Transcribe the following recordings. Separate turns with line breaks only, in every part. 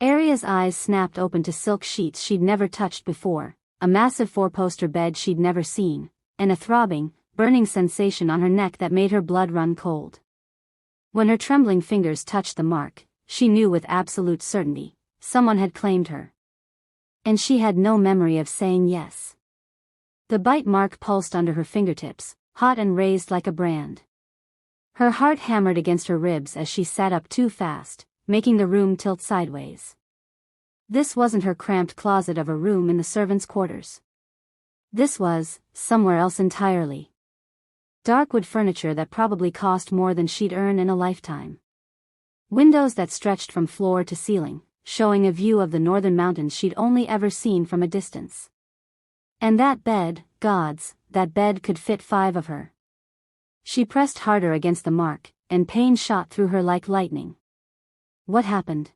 Aria's eyes snapped open to silk sheets she'd never touched before, a massive four-poster bed she'd never seen, and a throbbing, burning sensation on her neck that made her blood run cold. When her trembling fingers touched the mark, she knew with absolute certainty, someone had claimed her. And she had no memory of saying yes. The bite mark pulsed under her fingertips, hot and raised like a brand. Her heart hammered against her ribs as she sat up too fast, making the room tilt sideways. This wasn't her cramped closet of a room in the servants' quarters. This was somewhere else entirely. Dark wood furniture that probably cost more than she'd earn in a lifetime. Windows that stretched from floor to ceiling, showing a view of the northern mountains she'd only ever seen from a distance. And that bed, gods, that bed could fit 5 of her. She pressed harder against the mark, and pain shot through her like lightning. What happened?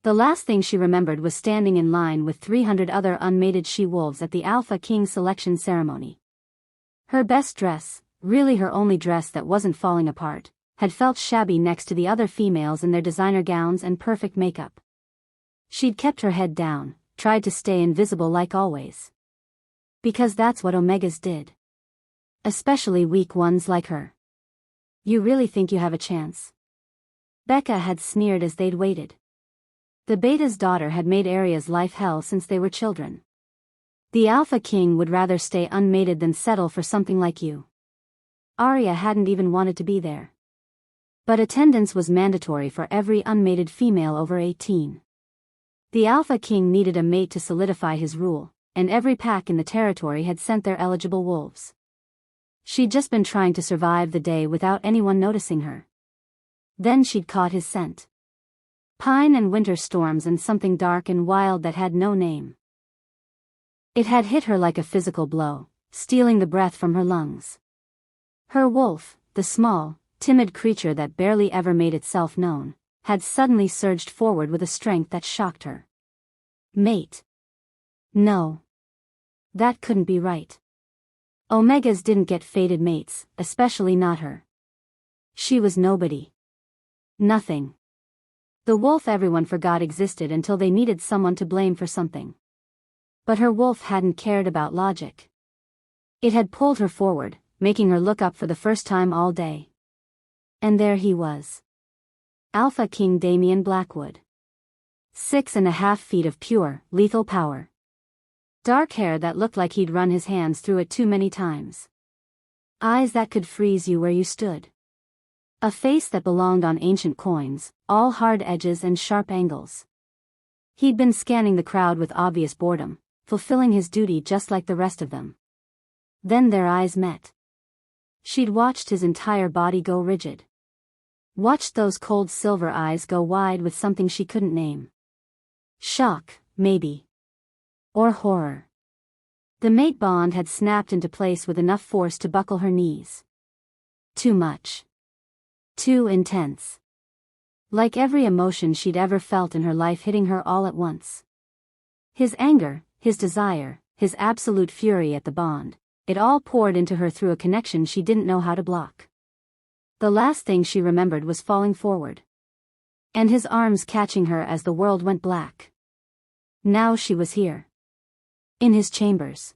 The last thing she remembered was standing in line with 300 other unmated she-wolves at the Alpha King selection ceremony. Her best dress, really her only dress that wasn't falling apart, had felt shabby next to the other females in their designer gowns and perfect makeup. She'd kept her head down, tried to stay invisible like always. Because that's what Omegas did. Especially weak ones like her. You really think you have a chance? Becca had sneered as they'd waited. The Beta's daughter had made Aria's life hell since they were children. The Alpha King would rather stay unmated than settle for something like you. Aria hadn't even wanted to be there. But attendance was mandatory for every unmated female over 18. The Alpha King needed a mate to solidify his rule, and every pack in the territory had sent their eligible wolves. She'd just been trying to survive the day without anyone noticing her. Then she'd caught his scent. Pine and winter storms and something dark and wild that had no name. It had hit her like a physical blow, stealing the breath from her lungs. Her wolf, the small, timid creature that barely ever made itself known, had suddenly surged forward with a strength that shocked her. Mate. No. That couldn't be right. Omegas didn't get fated mates, especially not her. She was nobody. Nothing. The wolf everyone forgot existed until they needed someone to blame for something. But her wolf hadn't cared about logic. It had pulled her forward, making her look up for the first time all day. And there he was. Alpha King Damian Blackwood. 6.5 feet of pure, lethal power. Dark hair that looked like he'd run his hands through it too many times. Eyes that could freeze you where you stood. A face that belonged on ancient coins, all hard edges and sharp angles. He'd been scanning the crowd with obvious boredom, fulfilling his duty just like the rest of them. Then their eyes met. She'd watched his entire body go rigid. Watched those cold silver eyes go wide with something she couldn't name. Shock, maybe. Or horror. The mate bond had snapped into place with enough force to buckle her knees. Too much. Too intense. Like every emotion she'd ever felt in her life hitting her all at once. His anger, his desire, his absolute fury at the bond, it all poured into her through a connection she didn't know how to block. The last thing she remembered was falling forward. And his arms catching her as the world went black. Now she was here. In his chambers.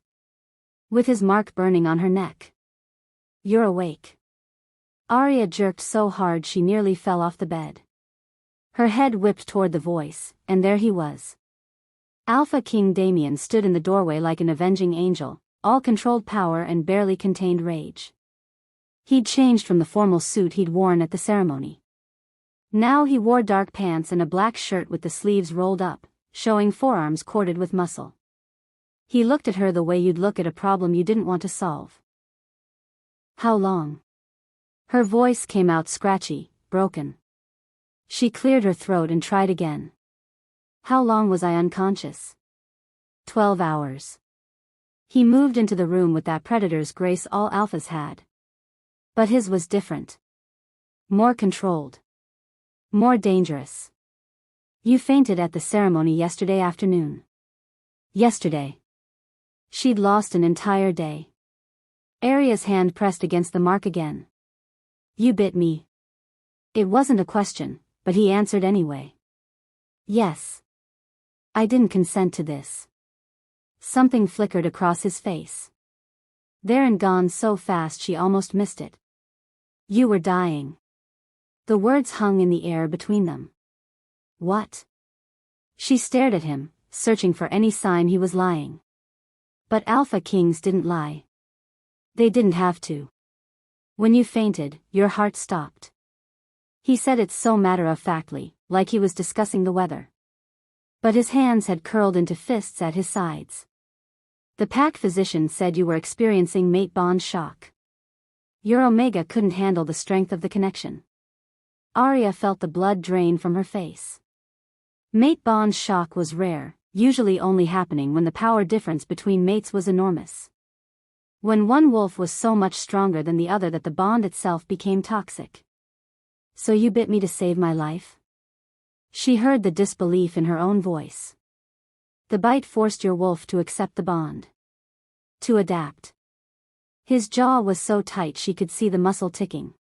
With his mark burning on her neck. You're awake. Aria jerked so hard she nearly fell off the bed. Her head whipped toward the voice, and there he was. Alpha King Damian stood in the doorway like an avenging angel, all controlled power and barely contained rage. He'd changed from the formal suit he'd worn at the ceremony. Now he wore dark pants and a black shirt with the sleeves rolled up, showing forearms corded with muscle. He looked at her the way you'd look at a problem you didn't want to solve. How long? Her voice came out scratchy, broken. She cleared her throat and tried again. How long was I unconscious? 12 hours. He moved into the room with that predator's grace all alphas had. But his was different. More controlled. More dangerous. You fainted at the ceremony yesterday afternoon. Yesterday. She'd lost an entire day. Aria's hand pressed against the mark again. You bit me. It wasn't a question, but he answered anyway. Yes. I didn't consent to this. Something flickered across his face. There and gone so fast she almost missed it. You were dying. The words hung in the air between them. What? She stared at him, searching for any sign he was lying. But Alpha Kings didn't lie. They didn't have to. When you fainted, your heart stopped. He said it so matter-of-factly, like he was discussing the weather. But his hands had curled into fists at his sides. The pack physician said you were experiencing mate bond shock. Your Omega couldn't handle the strength of the connection. Arya felt the blood drain from her face. Mate bond shock was rare, usually only happening when the power difference between mates was enormous. When one wolf was so much stronger than the other that the bond itself became toxic. So you bit me to save my life? She heard the disbelief in her own voice. The bite forced your wolf to accept the bond. To adapt. His jaw was so tight she could see the muscle ticking.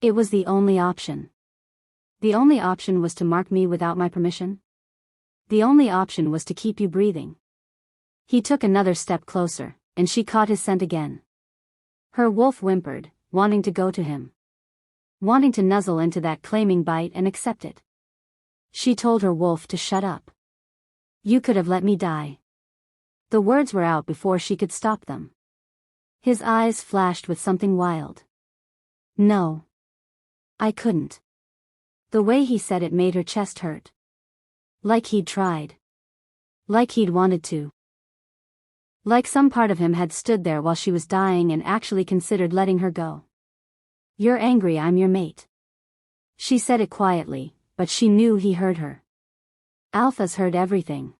It was the only option. The only option was to mark me without my permission? The only option was to keep you breathing. He took another step closer, and she caught his scent again. Her wolf whimpered, wanting to go to him. Wanting to nuzzle into that claiming bite and accept it. She told her wolf to shut up. You could have let me die. The words were out before she could stop them. His eyes flashed with something wild. No. I couldn't. The way he said it made her chest hurt. Like he'd tried. Like he'd wanted to. Like some part of him had stood there while she was dying and actually considered letting her go. You're angry I'm your mate. She said it quietly, but she knew he heard her. Alphas heard everything.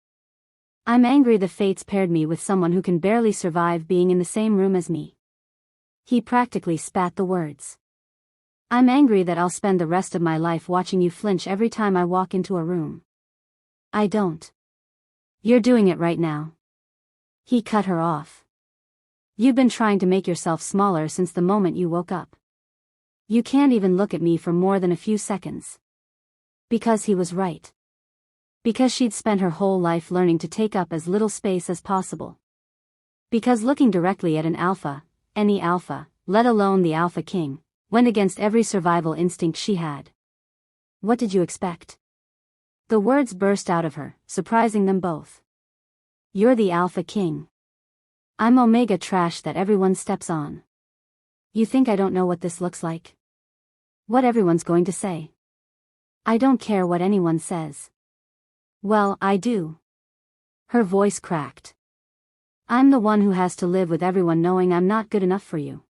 I'm angry the fates paired me with someone who can barely survive being in the same room as me. He practically spat the words. I'm angry that I'll spend the rest of my life watching you flinch every time I walk into a room. I don't. You're doing it right now. He cut her off. You've been trying to make yourself smaller since the moment you woke up. You can't even look at me for more than a few seconds. Because he was right. Because she'd spent her whole life learning to take up as little space as possible. Because looking directly at an alpha, any alpha, let alone the Alpha King, went against every survival instinct she had. What did you expect? The words burst out of her, surprising them both. You're the Alpha King. I'm Omega trash that everyone steps on. You think I don't know what this looks like? What everyone's going to say? I don't care what anyone says. Well, I do. Her voice cracked. I'm the one who has to live with everyone knowing I'm not good enough for you.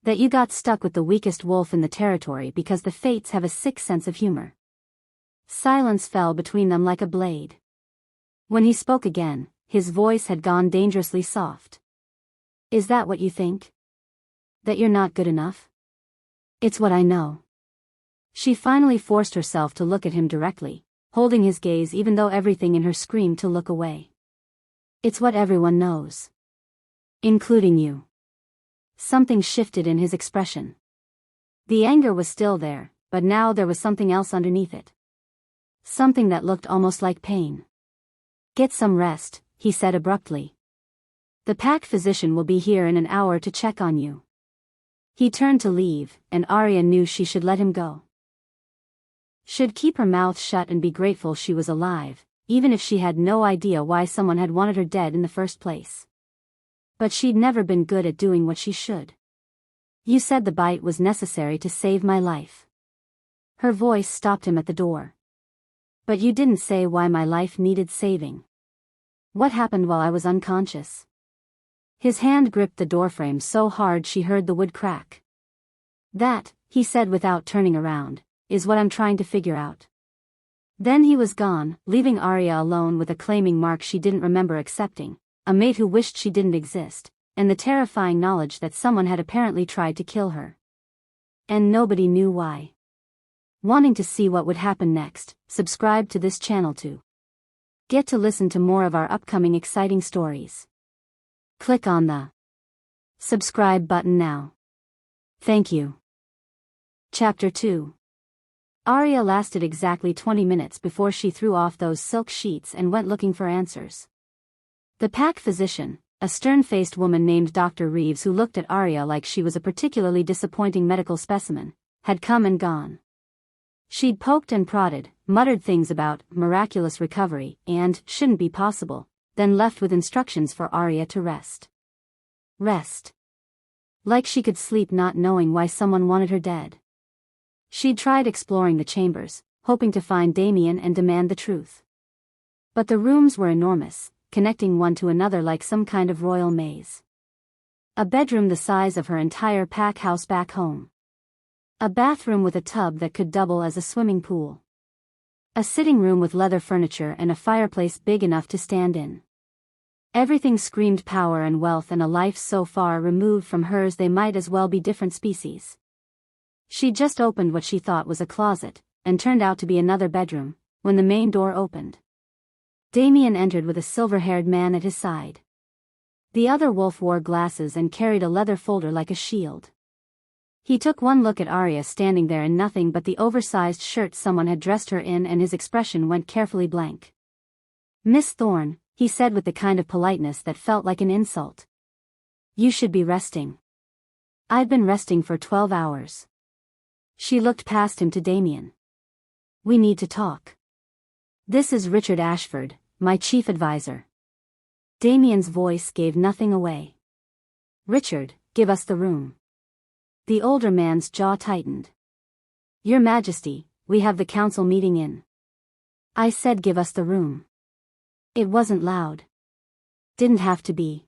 That you got stuck with the weakest wolf in the territory because the fates have a sick sense of humor. Silence fell between them like a blade. When he spoke again, his voice had gone dangerously soft. Is that what you think? That you're not good enough? It's what I know. She finally forced herself to look at him directly, holding his gaze even though everything in her screamed to look away. It's what everyone knows. Including you. Something shifted in his expression. The anger was still there, but now there was something else underneath it. Something that looked almost like pain. Get some rest, he said abruptly. The pack physician will be here in an hour to check on you. He turned to leave, and Arya knew she should let him go. Should keep her mouth shut and be grateful she was alive, even if she had no idea why someone had wanted her dead in the first place. But she'd never been good at doing what she should. You said the bite was necessary to save my life. Her voice stopped him at the door. But you didn't say why my life needed saving. What happened while I was unconscious? His hand gripped the doorframe so hard she heard the wood crack. That, he said without turning around, is what I'm trying to figure out. Then he was gone, leaving Arya alone with a claiming mark she didn't remember accepting, a mate who wished she didn't exist, and the terrifying knowledge that someone had apparently tried to kill her. And nobody knew why. Wanting to see what would happen next, subscribe to this channel to get to listen to more of our upcoming exciting stories. Click on the subscribe button now. Thank you. Chapter 2. Arya lasted exactly 20 minutes before she threw off those silk sheets and went looking for answers. The pack physician, a stern-faced woman named Dr. Reeves who looked at Arya like she was a particularly disappointing medical specimen, had come and gone. She'd poked and prodded, muttered things about miraculous recovery and shouldn't be possible, then left with instructions for Arya to rest. Rest. Like she could sleep not knowing why someone wanted her dead. She'd tried exploring the chambers, hoping to find Damien and demand the truth. But the rooms were enormous, connecting one to another like some kind of royal maze. A bedroom the size of her entire pack house back home. A bathroom with a tub that could double as a swimming pool. A sitting room with leather furniture and a fireplace big enough to stand in. Everything screamed power and wealth and a life so far removed from hers they might as well be different species. She just opened what she thought was a closet, and turned out to be another bedroom, when the main door opened. Damien entered with a silver-haired man at his side. The other wolf wore glasses and carried a leather folder like a shield. He took one look at Arya standing there in nothing but the oversized shirt someone had dressed her in and his expression went carefully blank. "Miss Thorne," he said with the kind of politeness that felt like an insult. "You should be resting." "I've been resting for 12 hours. She looked past him to Damien. "We need to talk. This is Richard Ashford, my chief advisor." Damien's voice gave nothing away. "Richard, give us the room." The older man's jaw tightened. "Your Majesty, we have the council meeting in." "I said give us the room." It wasn't loud. Didn't have to be.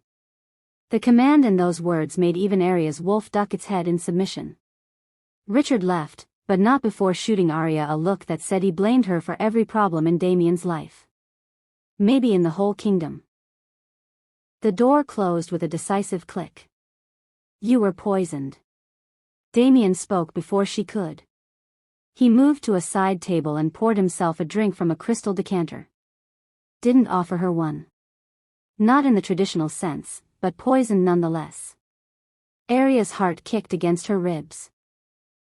The command in those words made even Arya's wolf duck its head in submission. Richard left, but not before shooting Arya a look that said he blamed her for every problem in Damien's life. Maybe in the whole kingdom. The door closed with a decisive click. "You were poisoned." Damien spoke before she could. He moved to a side table and poured himself a drink from a crystal decanter. Didn't offer her one. Not in the traditional sense, but poison nonetheless. Arya's heart kicked against her ribs.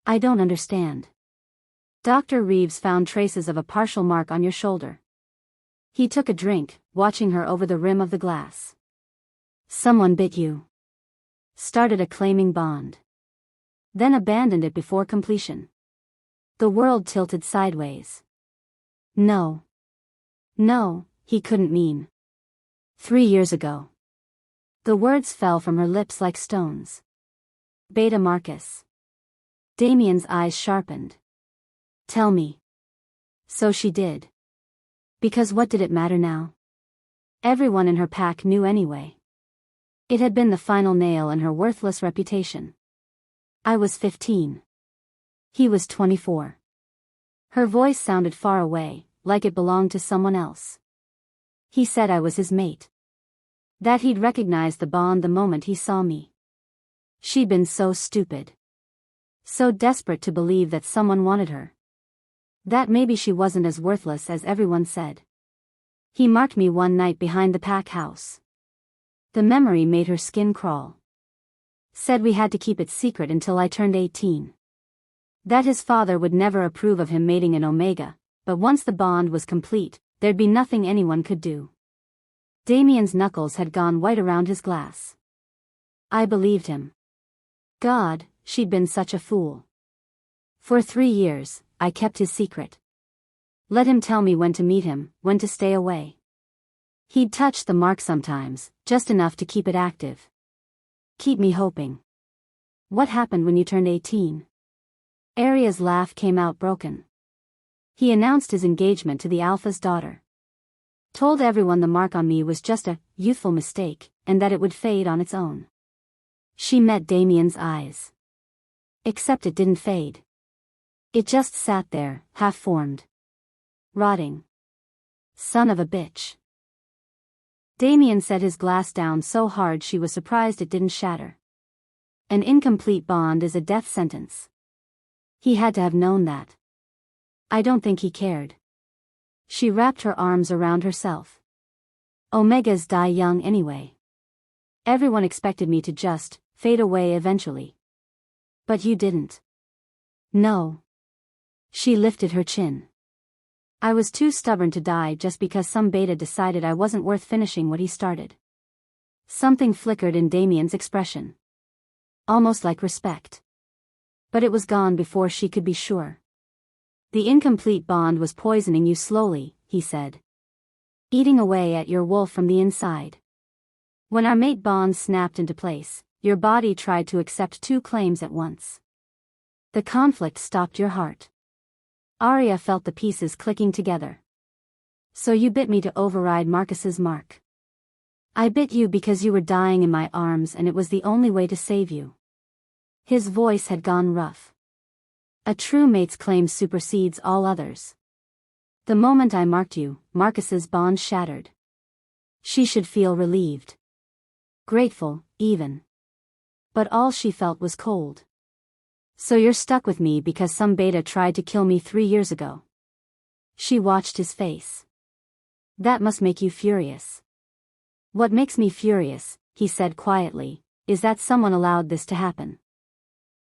"I don't understand." Dr. Reeves found traces of a partial mark on your shoulder. He took a drink, watching her over the rim of the glass. "Someone bit you." Started a claiming bond. Then abandoned it before completion. The world tilted sideways. No. No, he couldn't mean. 3 years ago. The words fell from her lips like stones. Beta Marcus. Damien's eyes sharpened. "Tell me." So she did. Because what did it matter now? Everyone in her pack knew anyway. It had been the final nail in her worthless reputation. "I was 15. He was 24. Her voice sounded far away, like it belonged to someone else. "He said I was his mate. That he'd recognize the bond the moment he saw me." She'd been so stupid. So desperate to believe that someone wanted her. That maybe she wasn't as worthless as everyone said. "He marked me one night behind the pack house." The memory made her skin crawl. "Said we had to keep it secret until I turned 18. That his father would never approve of him mating an Omega, but once the bond was complete, there'd be nothing anyone could do." Damien's knuckles had gone white around his glass. I believed him. God, she'd been such a fool. For 3 years, I kept his secret. Let him tell me when to meet him, when to stay away. He'd touch the mark sometimes, just enough to keep it active. Keep me hoping. "What happened when you turned 18? Arya's laugh came out broken. "He announced his engagement to the Alpha's daughter. Told everyone the mark on me was just a youthful mistake, and that it would fade on its own." She met Damien's eyes. Except it didn't fade. It just sat there, half-formed. Rotting. Son of a bitch. Damien set his glass down so hard she was surprised it didn't shatter. An incomplete bond is a death sentence. He had to have known that. I don't think he cared. She wrapped her arms around herself. Omegas die young anyway. Everyone expected me to just fade away eventually. But you didn't. No. She lifted her chin. I was too stubborn to die just because some beta decided I wasn't worth finishing what he started. Something flickered in Damien's expression. Almost like respect. But it was gone before she could be sure. The incomplete bond was poisoning you slowly, he said. Eating away at your wolf from the inside. When our mate bond snapped into place, your body tried to accept two claims at once. The conflict stopped your heart. Arya felt the pieces clicking together. So you bit me to override Marcus's mark. I bit you because you were dying in my arms and it was the only way to save you. His voice had gone rough. A true mate's claim supersedes all others. The moment I marked you, Marcus's bond shattered. She should feel relieved. Grateful, even. But all she felt was cold. So you're stuck with me because some beta tried to kill me 3 years ago. She watched his face. That must make you furious. What makes me furious, he said quietly, is that someone allowed this to happen.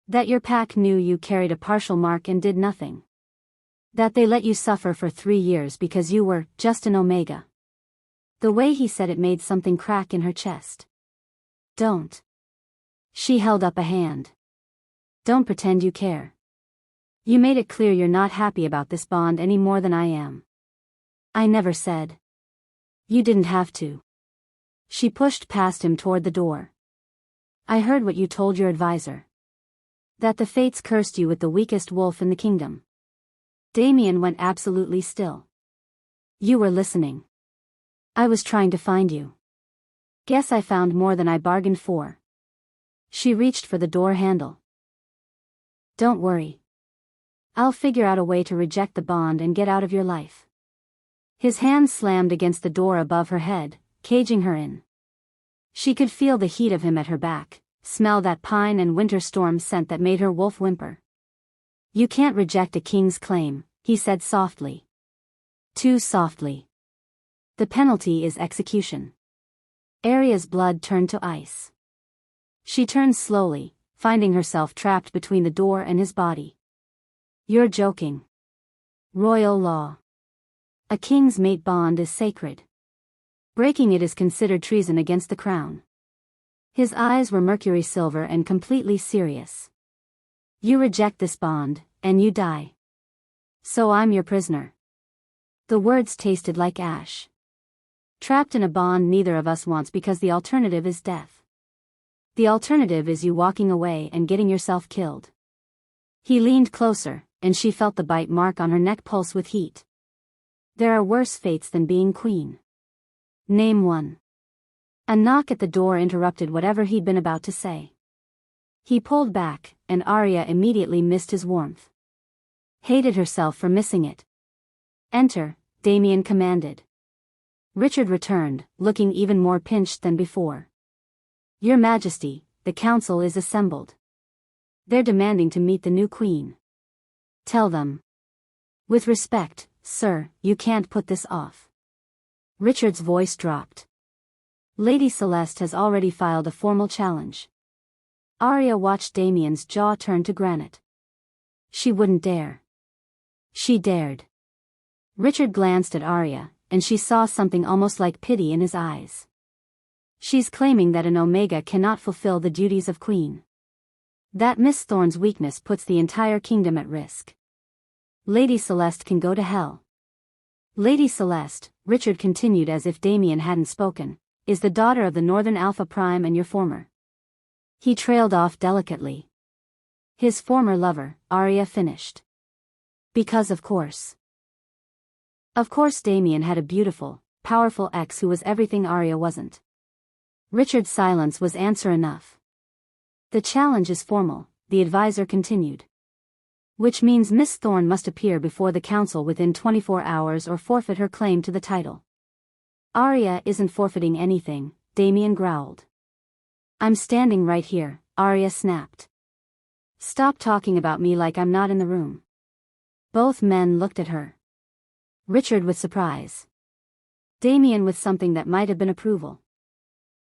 That your pack knew you carried a partial mark and did nothing. That they let you suffer for 3 years because you were just an Omega. The way he said it made something crack in her chest. Don't. She held up a hand. Don't pretend you care. You made it clear you're not happy about this bond any more than I am. I never said. You didn't have to. She pushed past him toward the door. I heard what you told your advisor. That the fates cursed you with the weakest wolf in the kingdom. Damien went absolutely still. You were listening. I was trying to find you. Guess I found more than I bargained for. She reached for the door handle. Don't worry. I'll figure out a way to reject the bond and get out of your life. His hand slammed against the door above her head, caging her in. She could feel the heat of him at her back, smell that pine and winter storm scent that made her wolf whimper. You can't reject a king's claim, he said softly. Too softly. The penalty is execution. Arya's blood turned to ice. She turned slowly, finding herself trapped between the door and his body. You're joking. Royal law. A king's mate bond is sacred. Breaking it is considered treason against the crown. His eyes were mercury silver and completely serious. You reject this bond, and you die. So I'm your prisoner. The words tasted like ash. Trapped in a bond neither of us wants because the alternative is death. The alternative is you walking away and getting yourself killed. He leaned closer, and she felt the bite mark on her neck pulse with heat. There are worse fates than being queen. Name one. A knock at the door interrupted whatever he'd been about to say. He pulled back, and Arya immediately missed his warmth. Hated herself for missing it. Enter, Damien commanded. Richard returned, looking even more pinched than before. Your Majesty, the council is assembled. They're demanding to meet the new queen. Tell them. With respect, sir, you can't put this off. Richard's voice dropped. Lady Celeste has already filed a formal challenge. Arya watched Damien's jaw turn to granite. She wouldn't dare. She dared. Richard glanced at Arya, and she saw something almost like pity in his eyes. She's claiming that an Omega cannot fulfill the duties of queen. That Miss Thorne's weakness puts the entire kingdom at risk. Lady Celeste can go to hell. Lady Celeste, Richard continued as if Damien hadn't spoken, is the daughter of the Northern Alpha Prime and your former. He trailed off delicately. His former lover, Arya finished. Because of course. Of course Damien had a beautiful, powerful ex who was everything Arya wasn't. Richard's silence was answer enough. The challenge is formal, the advisor continued. Which means Miss Thorne must appear before the council within 24 hours or forfeit her claim to the title. Arya isn't forfeiting anything, Damien growled. I'm standing right here, Arya snapped. Stop talking about me like I'm not in the room. Both men looked at her. Richard with surprise. Damien with something that might have been approval.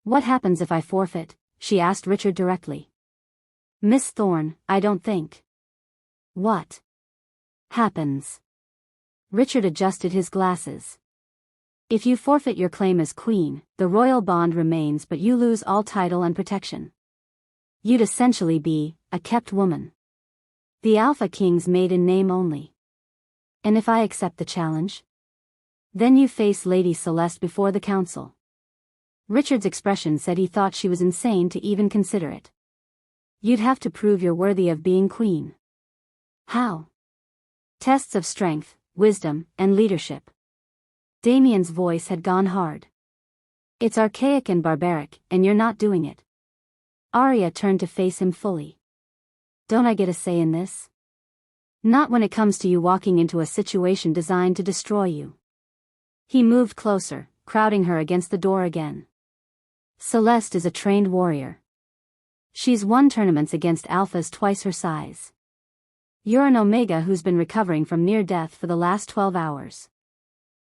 What happens if I forfeit? She asked Richard directly. Miss Thorne, I don't think. What? happens. Richard adjusted his glasses. If you forfeit your claim as queen, the royal bond remains, but you lose all title and protection. You'd essentially be a kept woman. The Alpha King's maiden name only. And if I accept the challenge? Then you face Lady Celeste before the council. Richard's expression said he thought she was insane to even consider it. You'd have to prove you're worthy of being queen. How? Tests of strength, wisdom, and leadership. Damien's voice had gone hard. It's archaic and barbaric, and you're not doing it. Arya turned to face him fully. Don't I get a say in this? Not when it comes to you walking into a situation designed to destroy you. He moved closer, crowding her against the door again. Celeste is a trained warrior. She's won tournaments against alphas twice her size. You're an Omega who's been recovering from near death for the last 12 hours.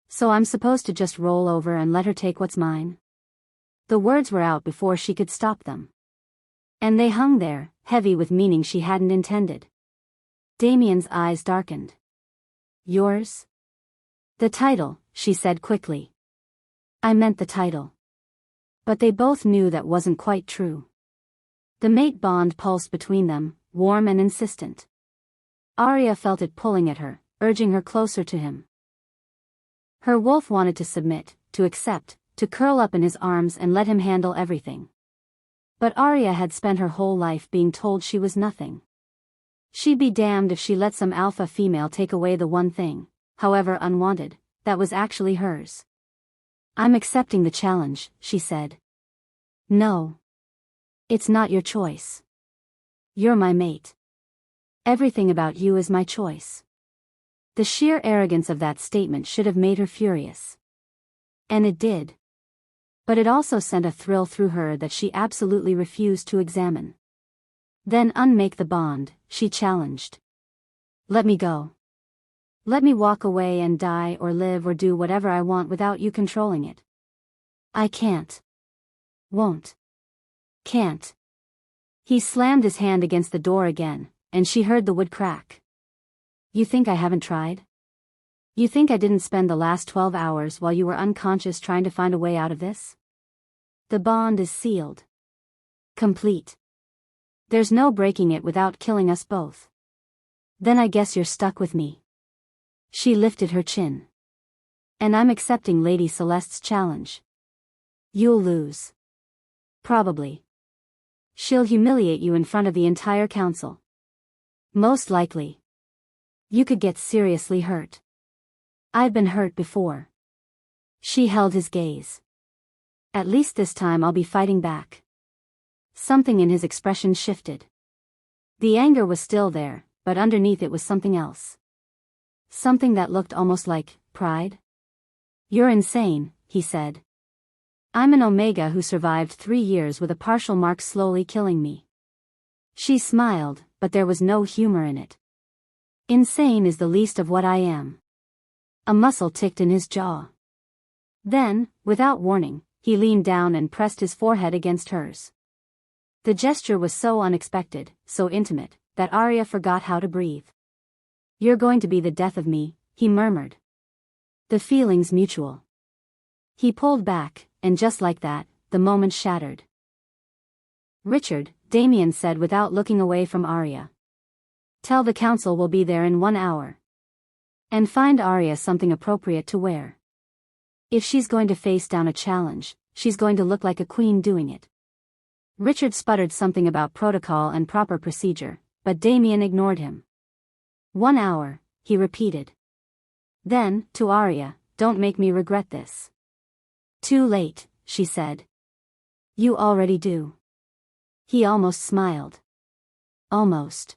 So I'm supposed to just roll over and let her take what's mine? The words were out before she could stop them. And they hung there, heavy with meaning she hadn't intended. Damien's eyes darkened. Yours? The title, she said quickly. I meant the title. But they both knew that wasn't quite true. The mate bond pulsed between them, warm and insistent. Arya felt it pulling at her, urging her closer to him. Her wolf wanted to submit, to accept, to curl up in his arms and let him handle everything. But Arya had spent her whole life being told she was nothing. She'd be damned if she let some alpha female take away the one thing, however unwanted, that was actually hers. I'm accepting the challenge, she said. No. It's not your choice. You're my mate. Everything about you is my choice. The sheer arrogance of that statement should have made her furious. And it did. But it also sent a thrill through her that she absolutely refused to examine. Then unmake the bond, she challenged. Let me go. Let me walk away and die or live or do whatever I want without you controlling it. I can't. Won't. Can't. He slammed his hand against the door again, and she heard the wood crack. You think I haven't tried? You think I didn't spend the last 12 hours while you were unconscious trying to find a way out of this? The bond is sealed. Complete. There's no breaking it without killing us both. Then I guess you're stuck with me. She lifted her chin. And I'm accepting Lady Celeste's challenge. You'll lose. Probably. She'll humiliate you in front of the entire council. Most likely. You could get seriously hurt. I've been hurt before. She held his gaze. At least this time I'll be fighting back. Something in his expression shifted. The anger was still there, but underneath it was something else. Something that looked almost like pride. You're insane, he said. I'm an Omega who survived 3 years with a partial mark slowly killing me. She smiled, but there was no humor in it. Insane is the least of what I am. A muscle ticked in his jaw. Then, without warning, he leaned down and pressed his forehead against hers. The gesture was so unexpected, so intimate, that Arya forgot how to breathe. You're going to be the death of me, he murmured. The feeling's mutual. He pulled back, and just like that, the moment shattered. Richard, Damien said without looking away from Arya. Tell the council we'll be there in 1 hour. And find Arya something appropriate to wear. If she's going to face down a challenge, she's going to look like a queen doing it. Richard sputtered something about protocol and proper procedure, but Damien ignored him. 1 hour, he repeated. Then, to Arya, don't make me regret this. Too late, she said. You already do. He almost smiled. Almost.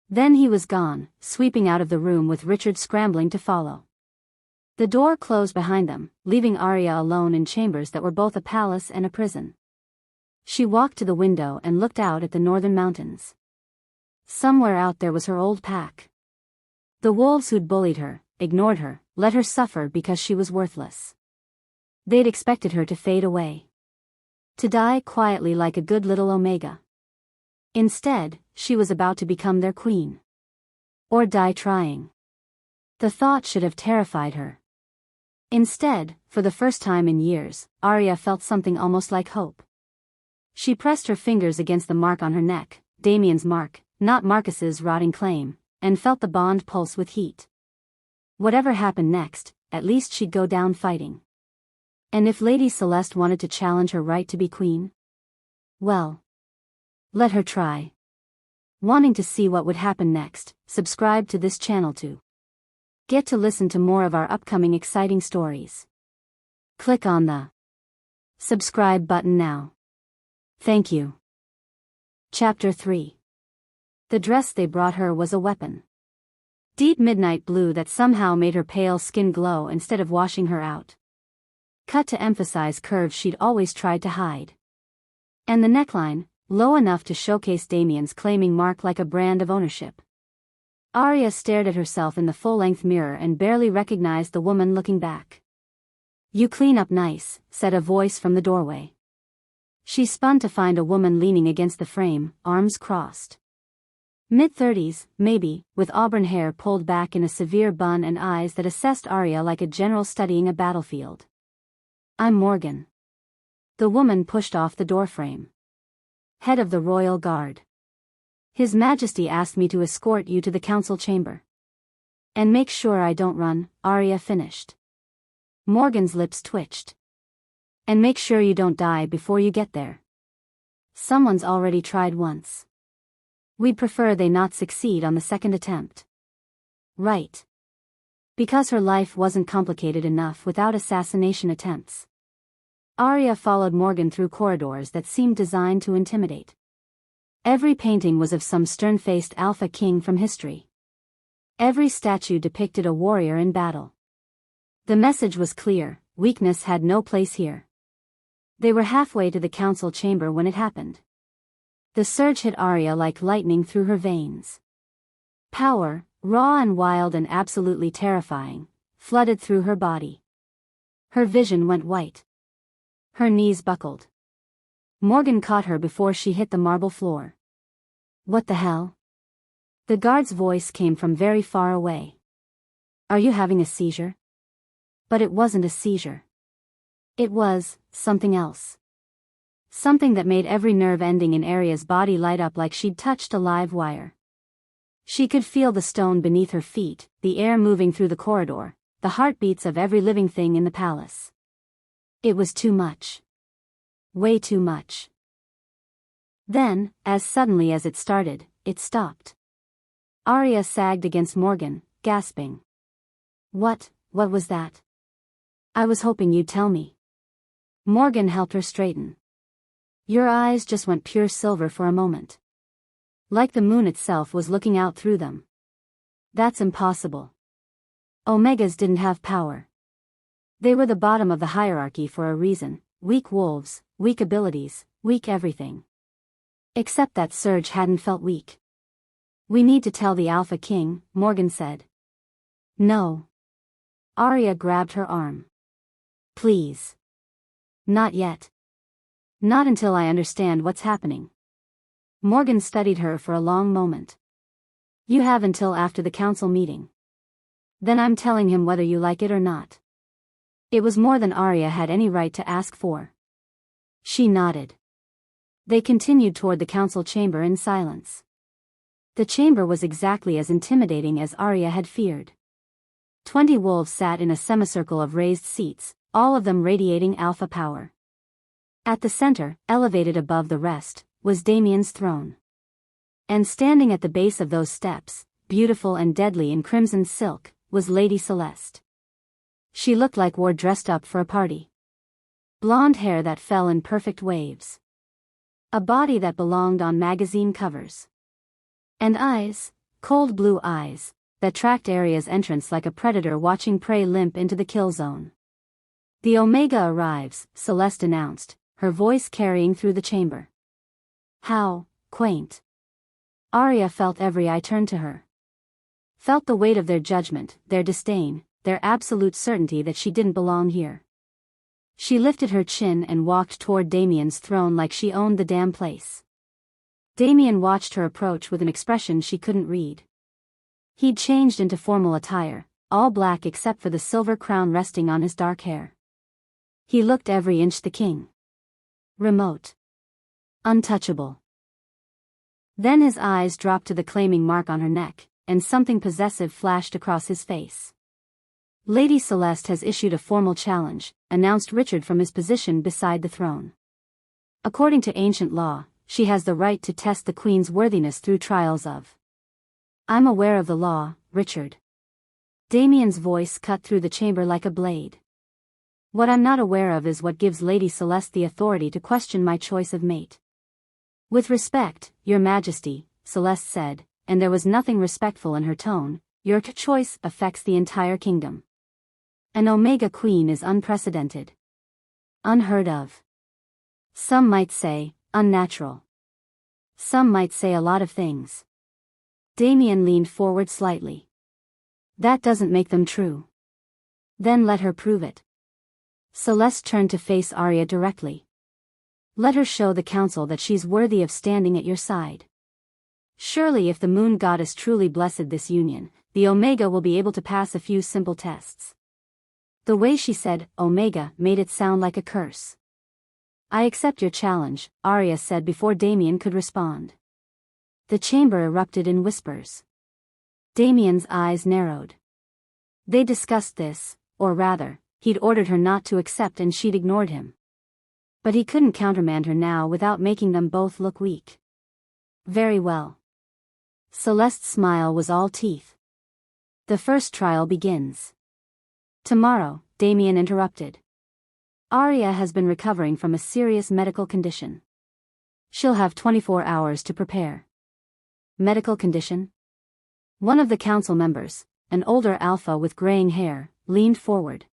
Then he was gone, sweeping out of the room with Richard scrambling to follow. The door closed behind them, leaving Arya alone in chambers that were both a palace and a prison. She walked to the window and looked out at the northern mountains. Somewhere out there was her old pack. The wolves who'd bullied her, ignored her, let her suffer because she was worthless. They'd expected her to fade away. To die quietly like a good little Omega. Instead, she was about to become their queen. Or die trying. The thought should have terrified her. Instead, for the first time in years, Arya felt something almost like hope. She pressed her fingers against the mark on her neck, Damien's mark, not Marcus's rotting claim, and felt the bond pulse with heat. Whatever happened next, at least she'd go down fighting. And if Lady Celeste wanted to challenge her right to be queen? Well, let her try. Wanting to see what would happen next, subscribe to this channel to get to listen to more of our upcoming exciting stories. Click on the subscribe button now. Thank you. Chapter 3. The dress they brought her was a weapon. Deep midnight blue that somehow made her pale skin glow instead of washing her out. Cut to emphasize curves she'd always tried to hide. And the neckline, low enough to showcase Damien's claiming mark like a brand of ownership. Arya stared at herself in the full-length mirror and barely recognized the woman looking back. "You clean up nice," said a voice from the doorway. She spun to find a woman leaning against the frame, arms crossed. Mid-30s, maybe, with auburn hair pulled back in a severe bun and eyes that assessed Arya like a general studying a battlefield. "I'm Morgan." The woman pushed off the doorframe. "Head of the Royal Guard. His Majesty asked me to escort you to the council chamber. And make sure I don't run," Arya finished. Morgan's lips twitched. "And make sure you don't die before you get there. Someone's already tried once. We'd prefer they not succeed on the second attempt." "Right. Because her life wasn't complicated enough without assassination attempts." Arya followed Morgan through corridors that seemed designed to intimidate. Every painting was of some stern-faced alpha king from history. Every statue depicted a warrior in battle. The message was clear: weakness had no place here. They were halfway to the council chamber when it happened. The surge hit Arya like lightning through her veins. Power, raw and wild and absolutely terrifying, flooded through her body. Her vision went white. Her knees buckled. Morgan caught her before she hit the marble floor. "What the hell?" The guard's voice came from very far away. "Are you having a seizure?" But it wasn't a seizure. It was something else. Something that made every nerve ending in Arya's body light up like she'd touched a live wire. She could feel the stone beneath her feet, the air moving through the corridor, the heartbeats of every living thing in the palace. It was too much. Way too much. Then, as suddenly as it started, it stopped. Arya sagged against Morgan, gasping. What was that?" "I was hoping you'd tell me." Morgan helped her straighten. "Your eyes just went pure silver for a moment. Like the moon itself was looking out through them." "That's impossible. Omegas didn't have power. They were the bottom of the hierarchy for a reason, weak wolves, weak abilities, weak everything. Except that Surge hadn't felt weak." "We need to tell the Alpha King," Morgan said. "No." Arya grabbed her arm. "Please. Not yet. Not until I understand what's happening." Morgan studied her for a long moment. "You have until after the council meeting. Then I'm telling him whether you like it or not." It was more than Arya had any right to ask for. She nodded. They continued toward the council chamber in silence. The chamber was exactly as intimidating as Arya had feared. 20 wolves sat in a semicircle of raised seats, all of them radiating alpha power. At the center, elevated above the rest, was Damien's throne. And standing at the base of those steps, beautiful and deadly in crimson silk, was Lady Celeste. She looked like war dressed up for a party. Blonde hair that fell in perfect waves. A body that belonged on magazine covers. And eyes, cold blue eyes, that tracked Arya's entrance like a predator watching prey limp into the kill zone. "The Omega arrives," Celeste announced, her voice carrying through the chamber. How quaint. Arya felt every eye turn to her. Felt the weight of their judgment, their disdain, their absolute certainty that she didn't belong here. She lifted her chin and walked toward Damien's throne like she owned the damn place. Damien watched her approach with an expression she couldn't read. He'd changed into formal attire, all black except for the silver crown resting on his dark hair. He looked every inch the king. Remote. Untouchable. Then his eyes dropped to the claiming mark on her neck, and something possessive flashed across his face. Lady Celeste has issued a formal challenge, announced Richard from his position beside the throne. According to ancient law, she has the right to test the Queen's worthiness through trials of. I'm aware of the law, Richard. Damien's voice cut through the chamber like a blade. What I'm not aware of is what gives Lady Celeste the authority to question my choice of mate. With respect, Your Majesty, Celeste said, and there was nothing respectful in her tone, your choice affects the entire kingdom. An Omega Queen is unprecedented. Unheard of. Some might say, unnatural. Some might say a lot of things. Damien leaned forward slightly. That doesn't make them true. Then let her prove it. Celeste turned to face Arya directly. Let her show the council that she's worthy of standing at your side. Surely if the moon goddess truly blessed this union, the Omega will be able to pass a few simple tests. The way she said, Omega, made it sound like a curse. I accept your challenge, Arya said before Damien could respond. The chamber erupted in whispers. Damien's eyes narrowed. They discussed this, or rather, he'd ordered her not to accept and she'd ignored him. But he couldn't countermand her now without making them both look weak. Very well. Celeste's smile was all teeth. The first trial begins. Tomorrow, Damien interrupted. Arya has been recovering from a serious medical condition. She'll have 24 hours to prepare. Medical condition? One of the council members, an older alpha with graying hair, leaned forward.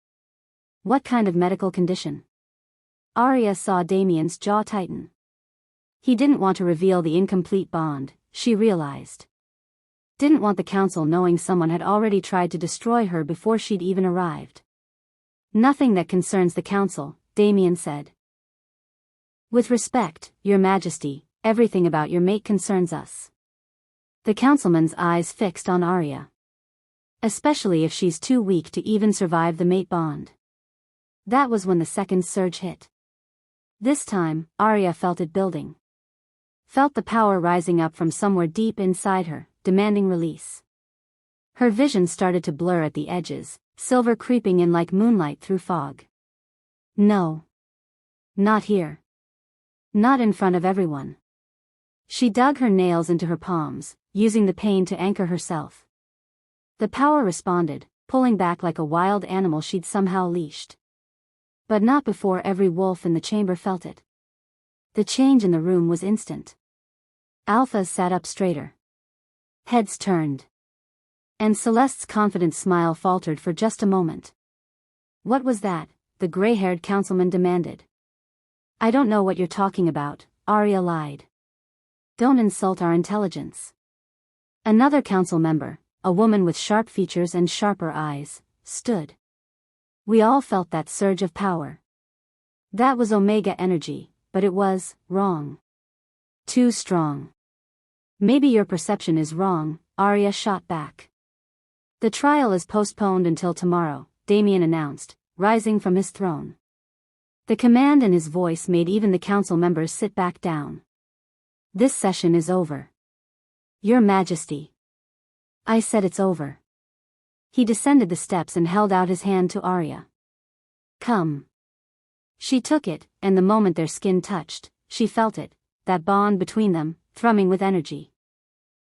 What kind of medical condition? Arya saw Damien's jaw tighten. He didn't want to reveal the incomplete bond, she realized. Didn't want the council knowing someone had already tried to destroy her before she'd even arrived. Nothing that concerns the council, Damien said. With respect, Your Majesty, everything about your mate concerns us. The councilman's eyes fixed on Arya. Especially if she's too weak to even survive the mate bond. That was when the second surge hit. This time, Arya felt it building. Felt the power rising up from somewhere deep inside her, demanding release. Her vision started to blur at the edges, silver creeping in like moonlight through fog. No. Not here. Not in front of everyone. She dug her nails into her palms, using the pain to anchor herself. The power responded, pulling back like a wild animal she'd somehow leashed. But not before every wolf in the chamber felt it. The change in the room was instant. Alphas sat up straighter. Heads turned. And Celeste's confident smile faltered for just a moment. What was that? The gray-haired councilman demanded. I don't know what you're talking about, Arya lied. Don't insult our intelligence. Another council member, a woman with sharp features and sharper eyes, stood. We all felt that surge of power. That was Omega energy, but it was wrong. Too strong. Maybe your perception is wrong, Arya shot back. The trial is postponed until tomorrow, Damien announced, rising from his throne. The command in his voice made even the council members sit back down. This session is over. Your Majesty. I said it's over. He descended the steps and held out his hand to Arya. Come. She took it, and the moment their skin touched, she felt it, that bond between them, thrumming with energy.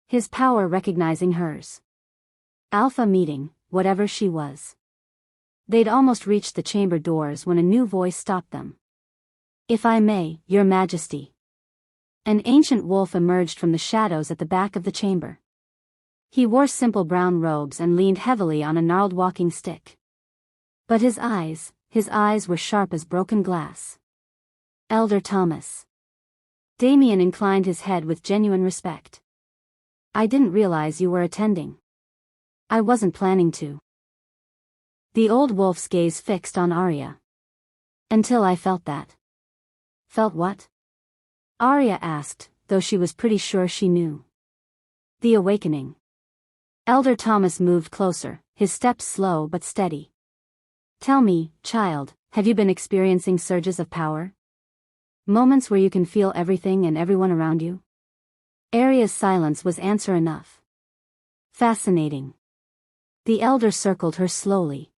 His power recognizing hers. Alpha meeting, whatever she was. They'd almost reached the chamber doors when a new voice stopped them. If I may, Your Majesty. An ancient wolf emerged from the shadows at the back of the chamber. He wore simple brown robes and leaned heavily on a gnarled walking stick. But his eyes were sharp as broken glass. Elder Thomas. Damien inclined his head with genuine respect. I didn't realize you were attending. I wasn't planning to. The old wolf's gaze fixed on Arya. Until I felt that. Felt what? Arya asked, though she was pretty sure she knew. The awakening. Elder Thomas moved closer, his steps slow but steady. Tell me, child, have you been experiencing surges of power? Moments where you can feel everything and everyone around you? Arya's silence was answer enough. Fascinating. The elder circled her slowly.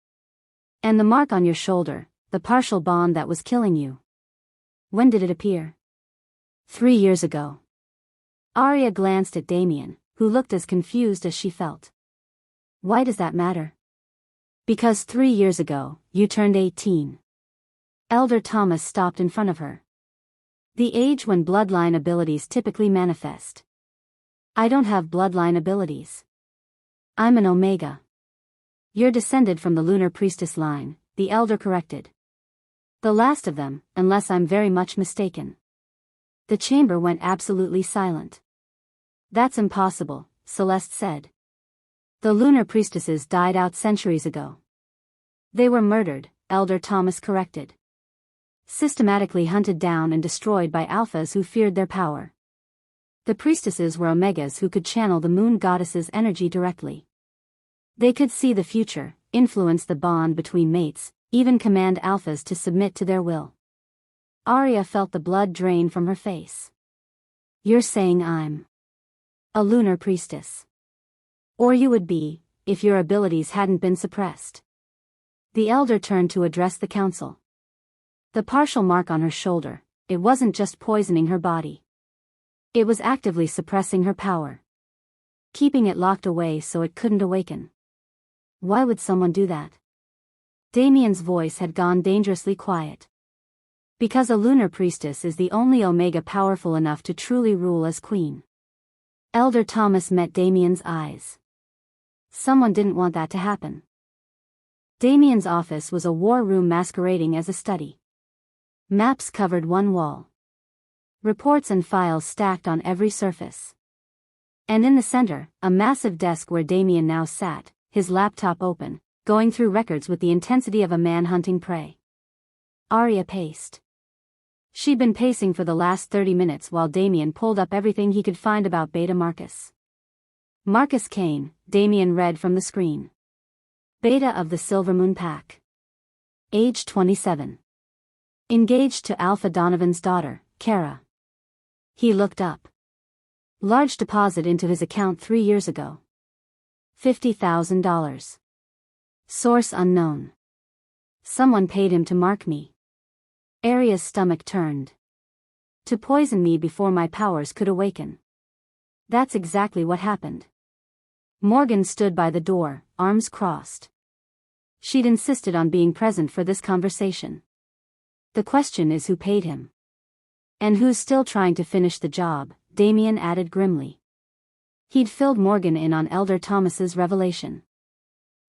And the mark on your shoulder, the partial bond that was killing you. When did it appear? 3 years ago. Arya glanced at Damien, who looked as confused as she felt. Why does that matter? Because 3 years ago, you turned 18. Elder Thomas stopped in front of her. The age when bloodline abilities typically manifest. I don't have bloodline abilities. I'm an Omega. You're descended from the Lunar Priestess line, the elder corrected. The last of them, unless I'm very much mistaken. The chamber went absolutely silent. That's impossible, Celeste said. The Lunar Priestesses died out centuries ago. They were murdered, Elder Thomas corrected. Systematically hunted down and destroyed by alphas who feared their power. The priestesses were Omegas who could channel the moon goddess's energy directly. They could see the future, influence the bond between mates, even command alphas to submit to their will. Arya felt the blood drain from her face. You're saying I'm a lunar priestess. Or you would be, if your abilities hadn't been suppressed. The elder turned to address the council. The partial mark on her shoulder, it wasn't just poisoning her body. It was actively suppressing her power. Keeping it locked away so it couldn't awaken. Why would someone do that? Damien's voice had gone dangerously quiet. Because a lunar priestess is the only Omega powerful enough to truly rule as queen. Elder Thomas met Damien's eyes. Someone didn't want that to happen. Damien's office was a war room masquerading as a study. Maps covered one wall. Reports and files stacked on every surface. And in the center, a massive desk where Damien now sat, his laptop open, going through records with the intensity of a man hunting prey. Arya paced. She'd been pacing for the last 30 minutes while Damien pulled up everything he could find about Beta Marcus. Marcus Kane, Damien read from the screen. Beta of the Silvermoon Pack. Age 27. Engaged to Alpha Donovan's daughter, Kara. He looked up. Large deposit into his account 3 years ago. $50,000. Source unknown. Someone paid him to mark me. Arya's stomach turned. To poison me before my powers could awaken. That's exactly what happened. Morgan stood by the door, arms crossed. She'd insisted on being present for this conversation. The question is who paid him. And who's still trying to finish the job, Damien added grimly. He'd filled Morgan in on Elder Thomas's revelation.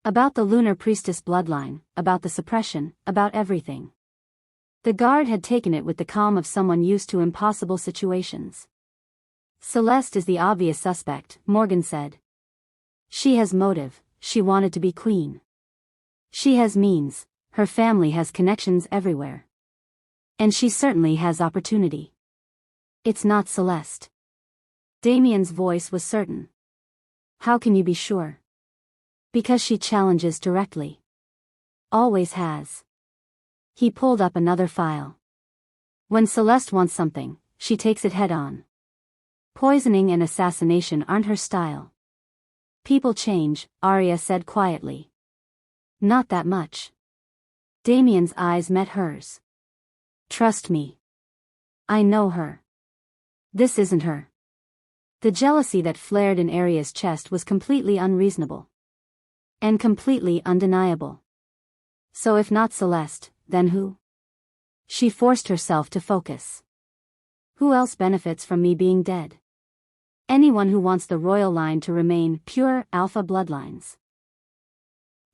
About the Lunar Priestess bloodline, about the suppression, about everything. The guard had taken it with the calm of someone used to impossible situations. Celeste is the obvious suspect, Morgan said. She has motive, she wanted to be queen. She has means, her family has connections everywhere. And she certainly has opportunity. It's not Celeste. Damien's voice was certain. How can you be sure? Because she challenges directly. Always has. He pulled up another file. When Celeste wants something, she takes it head on. Poisoning and assassination aren't her style. People change, Arya said quietly. Not that much. Damien's eyes met hers. Trust me. I know her. This isn't her. The jealousy that flared in Arya's chest was completely unreasonable. And completely undeniable. So if not Celeste, then who? She forced herself to focus. Who else benefits from me being dead? Anyone who wants the royal line to remain pure alpha bloodlines.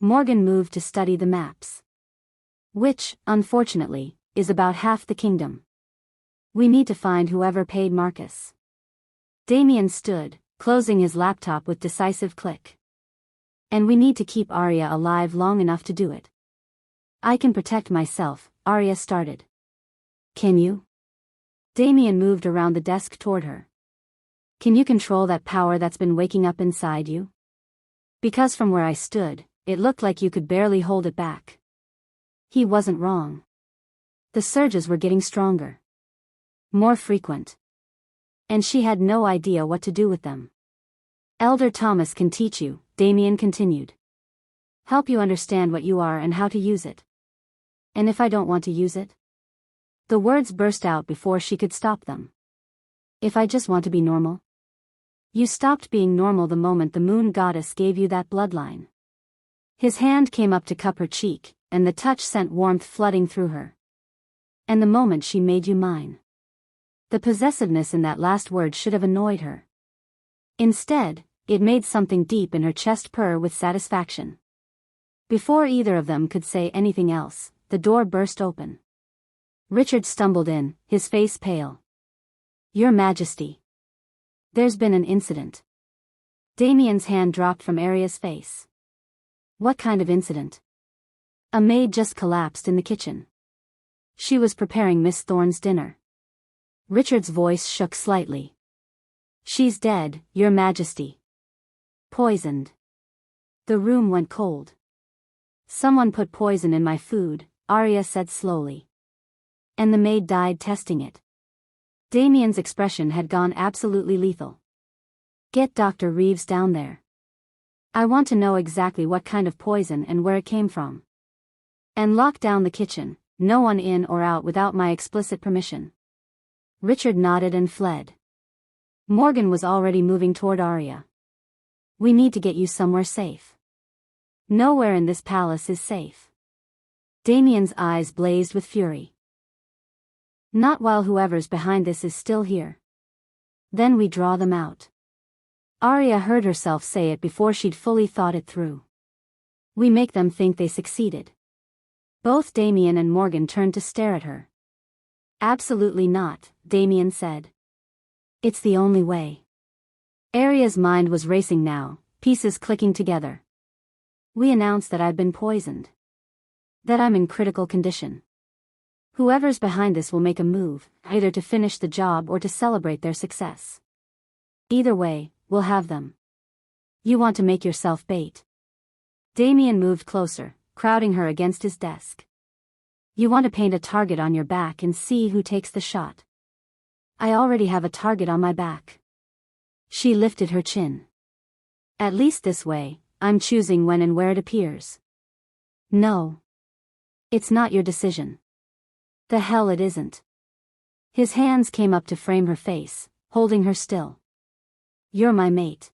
Morgan moved to study the maps. Which, unfortunately, is about half the kingdom. We need to find whoever paid Marcus. Damien stood, closing his laptop with decisive click. And we need to keep Arya alive long enough to do it. I can protect myself, Arya started. Can you? Damien moved around the desk toward her. Can you control that power that's been waking up inside you? Because from where I stood, it looked like you could barely hold it back. He wasn't wrong. The surges were getting stronger. More frequent. And she had no idea what to do with them. Elder Thomas can teach you, Damien continued. Help you understand what you are and how to use it. And if I don't want to use it? The words burst out before she could stop them. If I just want to be normal? You stopped being normal the moment the moon goddess gave you that bloodline. His hand came up to cup her cheek, and the touch sent warmth flooding through her. And the moment she made you mine. The possessiveness in that last word should have annoyed her. Instead, it made something deep in her chest purr with satisfaction. Before either of them could say anything else, the door burst open. Richard stumbled in, his face pale. Your Majesty. There's been an incident. Damien's hand dropped from Arya's face. What kind of incident? A maid just collapsed in the kitchen. She was preparing Miss Thorne's dinner. Richard's voice shook slightly. She's dead, Your Majesty. Poisoned. The room went cold. Someone put poison in my food, Arya said slowly. And the maid died testing it. Damien's expression had gone absolutely lethal. Get Dr. Reeves down there. I want to know exactly what kind of poison and where it came from. And lock down the kitchen, no one in or out without my explicit permission. Richard nodded and fled. Morgan was already moving toward Arya. We need to get you somewhere safe. Nowhere in this palace is safe. Damien's eyes blazed with fury. Not while whoever's behind this is still here. Then we draw them out. Arya heard herself say it before she'd fully thought it through. We make them think they succeeded. Both Damien and Morgan turned to stare at her. Absolutely not, Damien said. It's the only way. Arya's mind was racing now, pieces clicking together. We announce that I've been poisoned. That I'm in critical condition. Whoever's behind this will make a move, either to finish the job or to celebrate their success. Either way, we'll have them. You want to make yourself bait. Damien moved closer, crowding her against his desk. You want to paint a target on your back and see who takes the shot. I already have a target on my back. She lifted her chin. At least this way, I'm choosing when and where it appears. No. It's not your decision. The hell it isn't. His hands came up to frame her face, holding her still. You're my mate.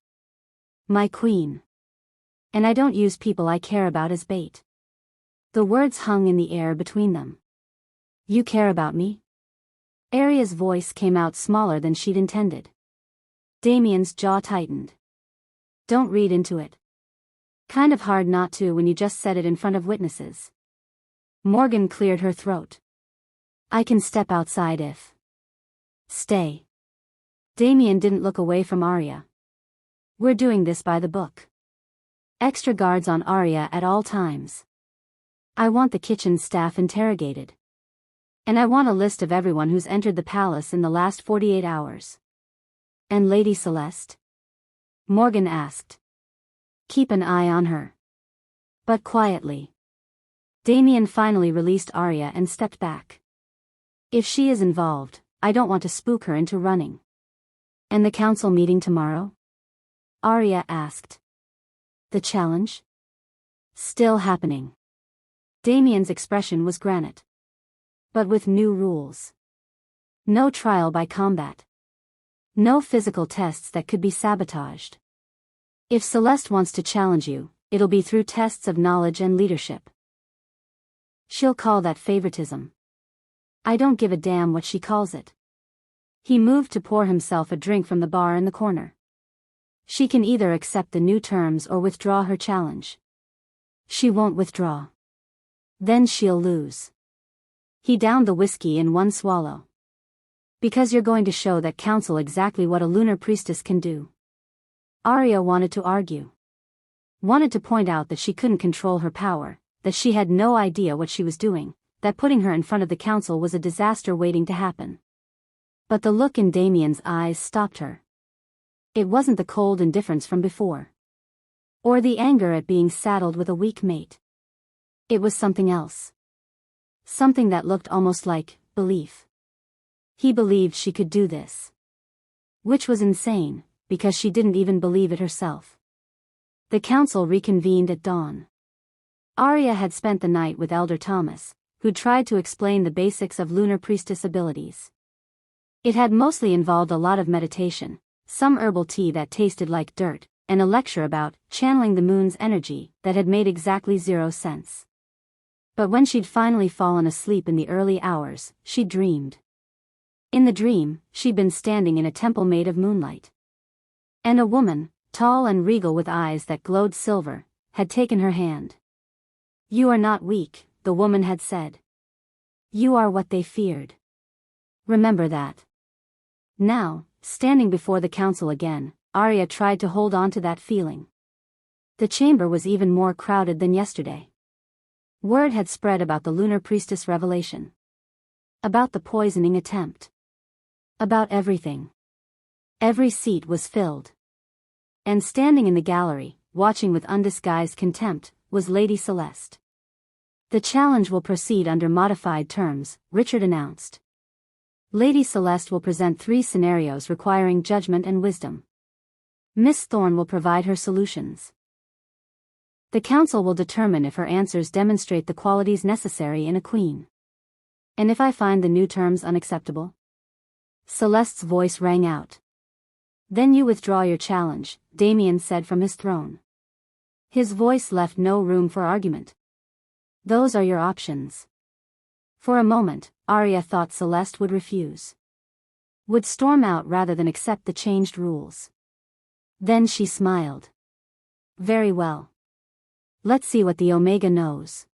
My queen. And I don't use people I care about as bait. The words hung in the air between them. You care about me? Arya's voice came out smaller than she'd intended. Damien's jaw tightened. Don't read into it. Kind of hard not to when you just said it in front of witnesses. Morgan cleared her throat. I can step outside if. Stay. Damien didn't look away from Arya. We're doing this by the book. Extra guards on Arya at all times. I want the kitchen staff interrogated. And I want a list of everyone who's entered the palace in the last 48 hours. And Lady Celeste? Morgan asked. Keep an eye on her. But quietly. Damien finally released Arya and stepped back. If she is involved, I don't want to spook her into running. And the council meeting tomorrow? Arya asked. The challenge? Still happening. Damien's expression was granite. But with new rules. No trial by combat. No physical tests that could be sabotaged. If Celeste wants to challenge you, it'll be through tests of knowledge and leadership. She'll call that favoritism. I don't give a damn what she calls it. He moved to pour himself a drink from the bar in the corner. She can either accept the new terms or withdraw her challenge. She won't withdraw. Then she'll lose. He downed the whiskey in one swallow. Because you're going to show that council exactly what a lunar priestess can do. Arya wanted to argue. Wanted to point out that she couldn't control her power, that she had no idea what she was doing, that putting her in front of the council was a disaster waiting to happen. But the look in Damien's eyes stopped her. It wasn't the cold indifference from before. Or the anger at being saddled with a weak mate. It was something else. Something that looked almost like belief. He believed she could do this. Which was insane, because she didn't even believe it herself. The council reconvened at dawn. Arya had spent the night with Elder Thomas, who tried to explain the basics of lunar priestess abilities. It had mostly involved a lot of meditation, some herbal tea that tasted like dirt, and a lecture about channeling the moon's energy that had made exactly zero sense. But when she'd finally fallen asleep in the early hours, she dreamed. In the dream, she'd been standing in a temple made of moonlight. And a woman, tall and regal with eyes that glowed silver, had taken her hand. "You are not weak," the woman had said. "You are what they feared. Remember that." Now, standing before the council again, Arya tried to hold on to that feeling. The chamber was even more crowded than yesterday. Word had spread about the lunar priestess revelation. About the poisoning attempt. About everything. Every seat was filled. And standing in the gallery, watching with undisguised contempt, was Lady Celeste. "The challenge will proceed under modified terms," Richard announced. "Lady Celeste will present 3 scenarios requiring judgment and wisdom. Miss Thorne will provide her solutions. The council will determine if her answers demonstrate the qualities necessary in a queen. And if I find the new terms unacceptable?" Celeste's voice rang out. "Then you withdraw your challenge," Damien said from his throne. His voice left no room for argument. "Those are your options." For a moment, Arya thought Celeste would refuse. Would storm out rather than accept the changed rules. Then she smiled. "Very well. Let's see what the Omega knows."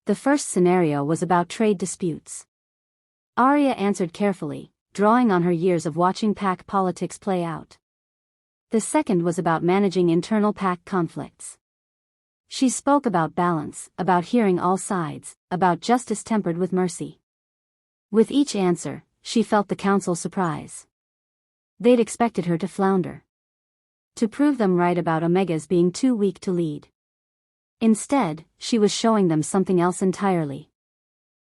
The first scenario was about trade disputes. Arya answered carefully, drawing on her years of watching pack politics play out. The second was about managing internal pack conflicts. She spoke about balance, about hearing all sides, about justice tempered with mercy. With each answer, she felt the council's surprise. They'd expected her to flounder. To prove them right about Omegas being too weak to lead. Instead, she was showing them something else entirely.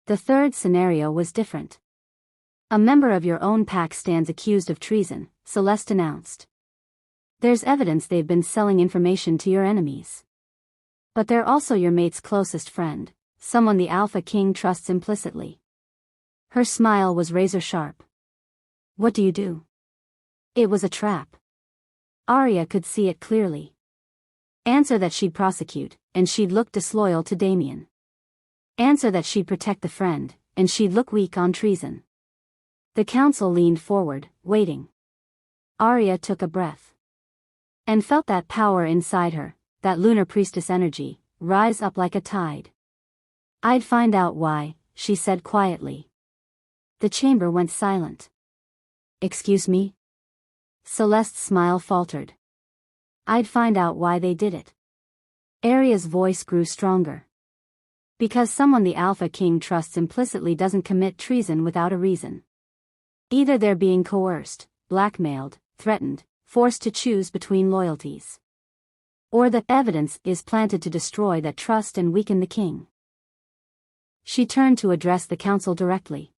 The third scenario was different. "A member of your own pack stands accused of treason," Celeste announced. "There's evidence they've been selling information to your enemies. But they're also your mate's closest friend, someone the Alpha King trusts implicitly." Her smile was razor sharp. "What do you do?" It was a trap. Arya could see it clearly. Answer that she'd prosecute, and she'd look disloyal to Damien. Answer that she'd protect the friend, and she'd look weak on treason. The council leaned forward, waiting. Arya took a breath. And felt that power inside her, that lunar priestess energy, rise up like a tide. "I'd find out why," she said quietly. The chamber went silent. "Excuse me?" Celeste's smile faltered. "I'd find out why they did it." Arya's voice grew stronger. "Because someone the Alpha King trusts implicitly doesn't commit treason without a reason. Either they're being coerced, blackmailed, threatened, forced to choose between loyalties. Or the evidence is planted to destroy that trust and weaken the king." She turned to address the council directly.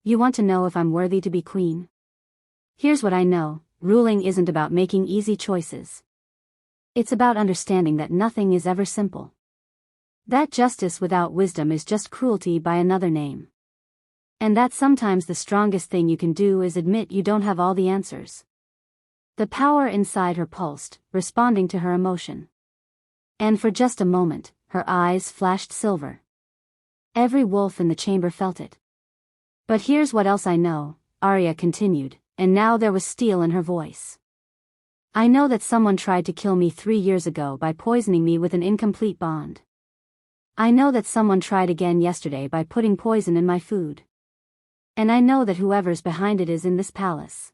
"You want to know if I'm worthy to be queen? Here's what I know: ruling isn't about making easy choices. It's about understanding that nothing is ever simple. That justice without wisdom is just cruelty by another name. And that sometimes the strongest thing you can do is admit you don't have all the answers." The power inside her pulsed, responding to her emotion. And for just a moment, her eyes flashed silver. Every wolf in the chamber felt it. "But here's what else I know," Arya continued, and now there was steel in her voice. "I know that someone tried to kill me 3 years ago by poisoning me with an incomplete bond. I know that someone tried again yesterday by putting poison in my food. And I know that whoever's behind it is in this palace.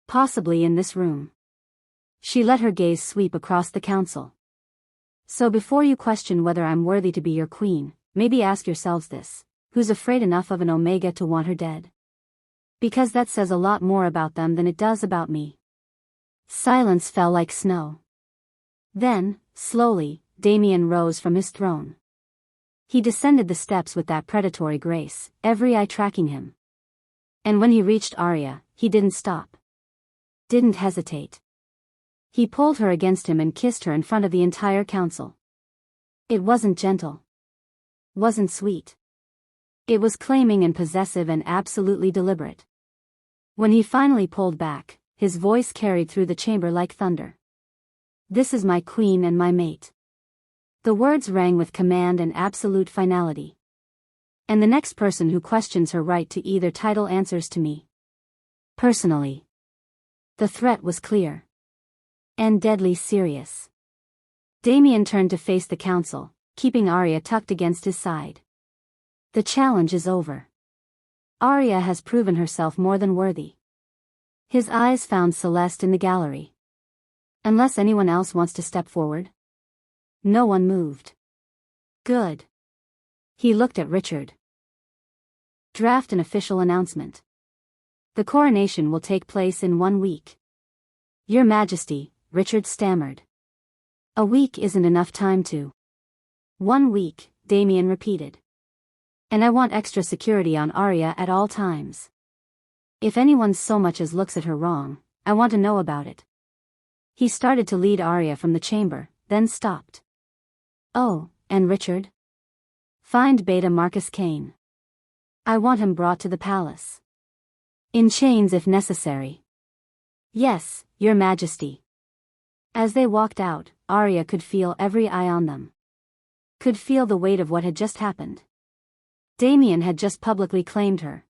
Possibly in this room." She let her gaze sweep across the council. "So before you question whether I'm worthy to be your queen, maybe ask yourselves this: who's afraid enough of an Omega to want her dead? Because that says a lot more about them than it does about me." Silence fell like snow. Then, slowly, Damien rose from his throne. He descended the steps with that predatory grace, every eye tracking him. And when he reached Arya, he didn't stop. Didn't hesitate. He pulled her against him and kissed her in front of the entire council. It wasn't gentle. Wasn't sweet. It was claiming and possessive and absolutely deliberate. When he finally pulled back, his voice carried through the chamber like thunder. "This is my queen and my mate." The words rang with command and absolute finality. "And the next person who questions her right to either title answers to me personally." The threat was clear. And deadly serious. Damien turned to face the council, keeping Arya tucked against his side. The challenge is over. Arya has proven herself more than worthy. His eyes found Celeste in the gallery. Unless anyone else wants to step forward? No one moved. Good. He looked at Richard. Draft an official announcement. The coronation will take place in 1 week. Your Majesty, Richard stammered. A week isn't enough time to. 1 week, Damien repeated. And I want extra security on Arya at all times. If anyone so much as looks at her wrong, I want to know about it. He started to lead Arya from the chamber, then stopped. Oh, and Richard? Find Beta Marcus Kane. I want him brought to the palace. In chains if necessary. Yes, Your Majesty. As they walked out, Arya could feel every eye on them. Could feel the weight of what had just happened. Damien had just publicly claimed her.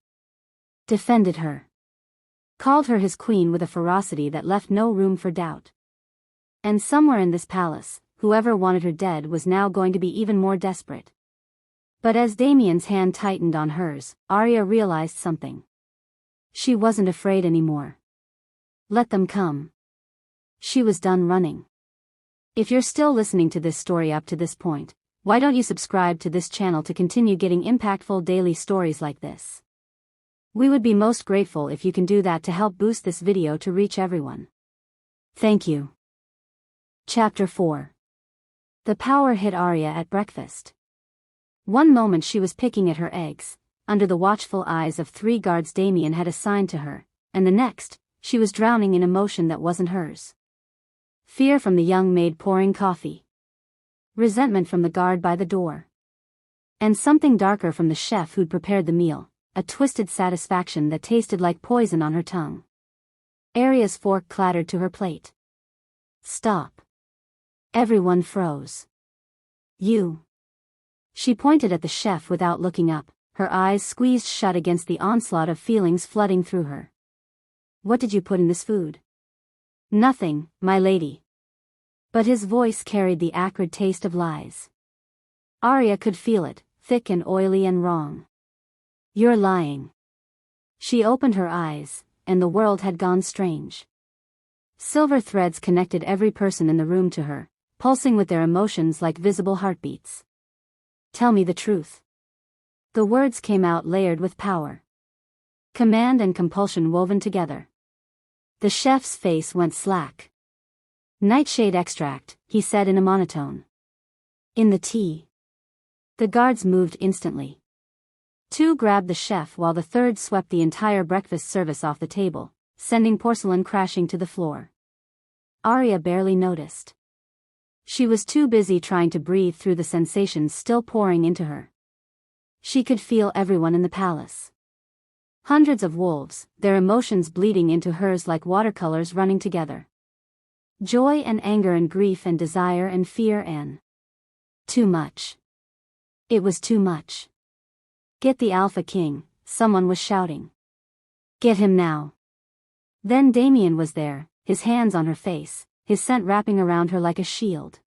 Defended her. Called her his queen with a ferocity that left no room for doubt. And somewhere in this palace, whoever wanted her dead was now going to be even more desperate. But as Damien's hand tightened on hers, Arya realized something. She wasn't afraid anymore. Let them come. She was done running. If you're still listening to this story up to this point, why don't you subscribe to this channel to continue getting impactful daily stories like this? We would be most grateful if you can do that to help boost this video to reach everyone. Thank you. Chapter 4. The power hit Arya at breakfast. One moment she was picking at her eggs, under the watchful eyes of 3 guards Damien had assigned to her, and the next, she was drowning in emotion that wasn't hers. Fear from the young maid pouring coffee. Resentment from the guard by the door. And something darker from the chef who'd prepared the meal, a twisted satisfaction that tasted like poison on her tongue. Arya's fork clattered to her plate. Stop. Everyone froze. You. She pointed at the chef without looking up, her eyes squeezed shut against the onslaught of feelings flooding through her. What did you put in this food? Nothing, my lady. But his voice carried the acrid taste of lies. Arya could feel it, thick and oily and wrong. You're lying. She opened her eyes, and the world had gone strange. Silver threads connected every person in the room to her, pulsing with their emotions like visible heartbeats. Tell me the truth. The words came out layered with power. Command and compulsion woven together. The chef's face went slack. Nightshade extract, he said in a monotone. In the tea. The guards moved instantly. 2 grabbed the chef while the 3rd swept the entire breakfast service off the table, sending porcelain crashing to the floor. Arya barely noticed. She was too busy trying to breathe through the sensations still pouring into her. She could feel everyone in the palace. Hundreds of wolves, their emotions bleeding into hers like watercolors running together. Joy and anger and grief and desire and fear and... too much. It was too much. Get the Alpha King, someone was shouting. Get him now. Then Damien was there, his hands on her face, his scent wrapping around her like a shield.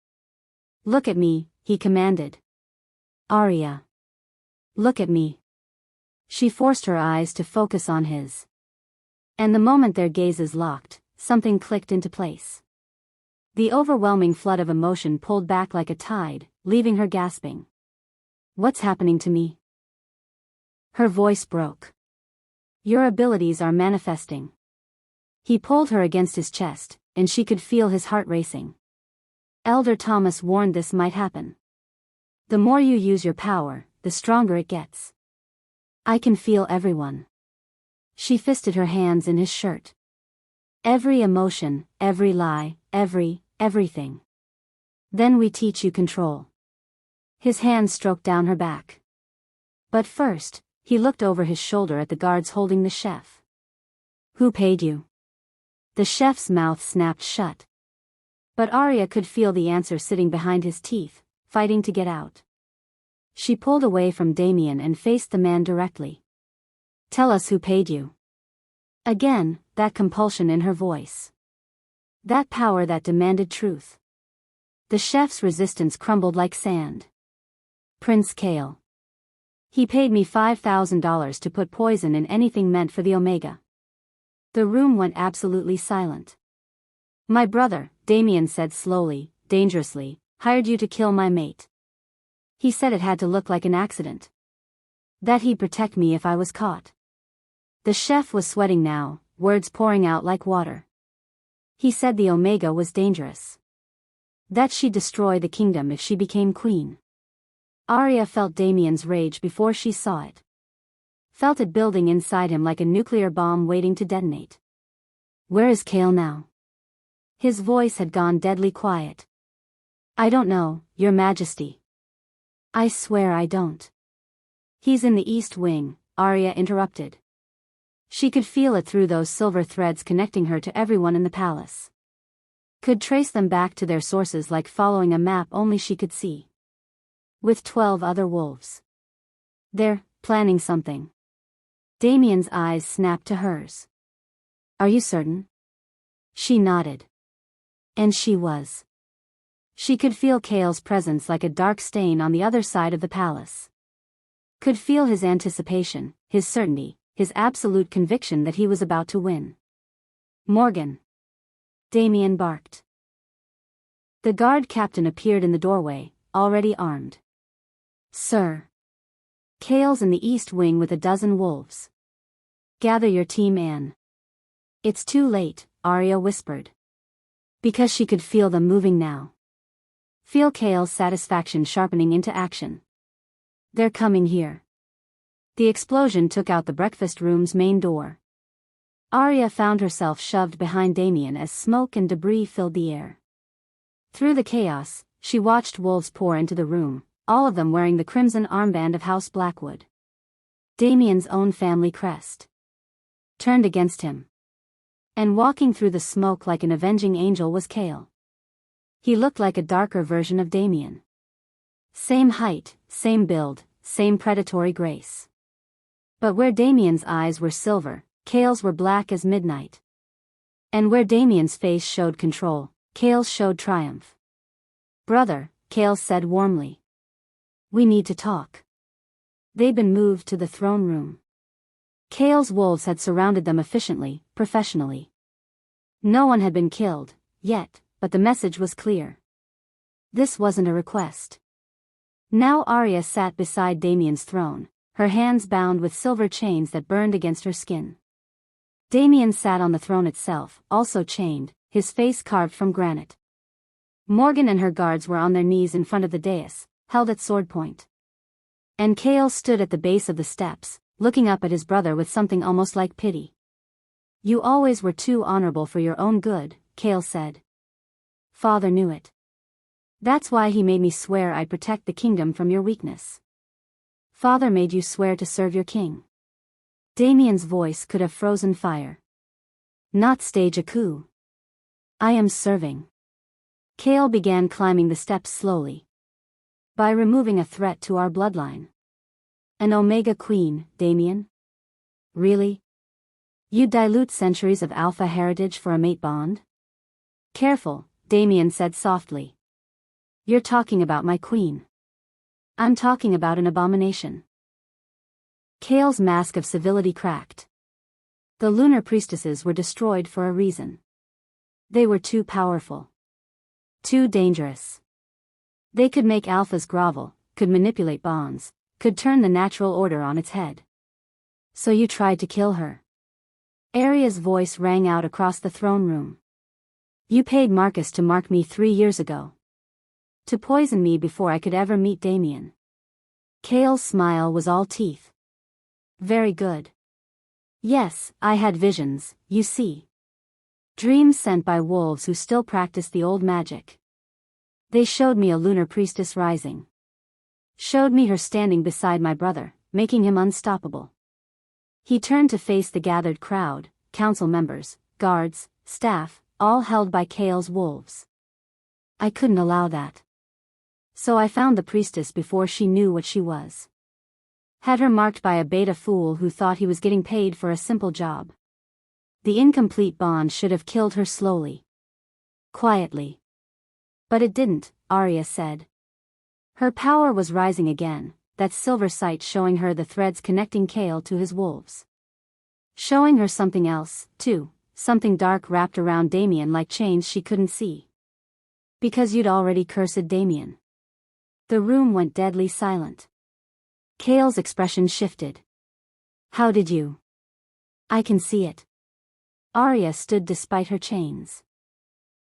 Look at me, he commanded. Arya. Look at me. She forced her eyes to focus on his. And the moment their gazes locked, something clicked into place. The overwhelming flood of emotion pulled back like a tide, leaving her gasping. What's happening to me? Her voice broke. Your abilities are manifesting. He pulled her against his chest, and she could feel his heart racing. Elder Thomas warned this might happen. The more you use your power, the stronger it gets. I can feel everyone. She fisted her hands in his shirt. Every emotion, every lie, everything. Then we teach you control. His hands stroked down her back. But first, he looked over his shoulder at the guards holding the chef. Who paid you? The chef's mouth snapped shut. But Arya could feel the answer sitting behind his teeth, fighting to get out. She pulled away from Damien and faced the man directly. Tell us who paid you. Again, that compulsion in her voice. That power that demanded truth. The chef's resistance crumbled like sand. Prince Kael. He paid me $5,000 to put poison in anything meant for the Omega. The room went absolutely silent. My brother, Damien said slowly, dangerously, hired you to kill my mate. He said it had to look like an accident. That he'd protect me if I was caught. The chef was sweating now, words pouring out like water. He said the Omega was dangerous. That she'd destroy the kingdom if she became queen. Arya felt Damien's rage before she saw it. Felt it building inside him like a nuclear bomb waiting to detonate. Where is Kael now? His voice had gone deadly quiet. I don't know, Your Majesty. I swear I don't. He's in the East Wing, Arya interrupted. She could feel it through those silver threads connecting her to everyone in the palace. Could trace them back to their sources like following a map only she could see. With 12 other wolves. They're planning something. Damien's eyes snapped to hers. Are you certain? She nodded. And she was. She could feel Kael's presence like a dark stain on the other side of the palace. Could feel his anticipation, his certainty, his absolute conviction that he was about to win. Morgan. Damien barked. The guard captain appeared in the doorway, already armed. Sir. Kael's in the East Wing with a dozen wolves. Gather your team, Anne. It's too late, Arya whispered. Because she could feel them moving now. Feel Kael's satisfaction sharpening into action. They're coming here. The explosion took out the breakfast room's main door. Arya found herself shoved behind Damien as smoke and debris filled the air. Through the chaos, she watched wolves pour into the room, all of them wearing the crimson armband of House Blackwood. Damien's own family crest. Turned against him. And walking through the smoke like an avenging angel was Kael. He looked like a darker version of Damien. Same height, same build, same predatory grace. But where Damien's eyes were silver, Kael's were black as midnight. And where Damien's face showed control, Kael's showed triumph. Brother, Kael said warmly. We need to talk. They'd been moved to the throne room. Kael's wolves had surrounded them efficiently, professionally. No one had been killed, yet, but the message was clear. This wasn't a request. Now Arya sat beside Damien's throne, her hands bound with silver chains that burned against her skin. Damien sat on the throne itself, also chained, his face carved from granite. Morgan and her guards were on their knees in front of the dais, held at sword point. And Kael stood at the base of the steps, looking up at his brother with something almost like pity. You always were too honorable for your own good, Kael said. Father knew it. That's why he made me swear I'd protect the kingdom from your weakness. Father made you swear to serve your king. Damien's voice could have frozen fire. Not stage a coup. I am serving. Kael began climbing the steps slowly. By removing a threat to our bloodline. An Omega Queen, Damien? Really? You'd dilute centuries of Alpha heritage for a mate bond? Careful, Damien said softly. You're talking about my queen. I'm talking about an abomination. Kael's mask of civility cracked. The lunar priestesses were destroyed for a reason. They were too powerful. Too dangerous. They could make alphas grovel, could manipulate bonds, could turn the natural order on its head. So you tried to kill her. Arya's voice rang out across the throne room. You paid Marcus to mark me 3 years ago. To poison me before I could ever meet Damien. Kale's smile was all teeth. Very good. Yes, I had visions, you see. Dreams sent by wolves who still practice the old magic. They showed me a lunar priestess rising. Showed me her standing beside my brother, making him unstoppable. He turned to face the gathered crowd, council members, guards, staff, all held by Kale's wolves. I couldn't allow that. So I found the priestess before she knew what she was. Had her marked by a beta fool who thought he was getting paid for a simple job. The incomplete bond should have killed her slowly. Quietly. But it didn't, Arya said. Her power was rising again, that silver sight showing her the threads connecting Kale to his wolves. Showing her something else, too, something dark wrapped around Damien like chains she couldn't see. Because you'd already cursed Damien. The room went deadly silent. Kale's expression shifted. How did you? I can see it. Arya stood despite her chains.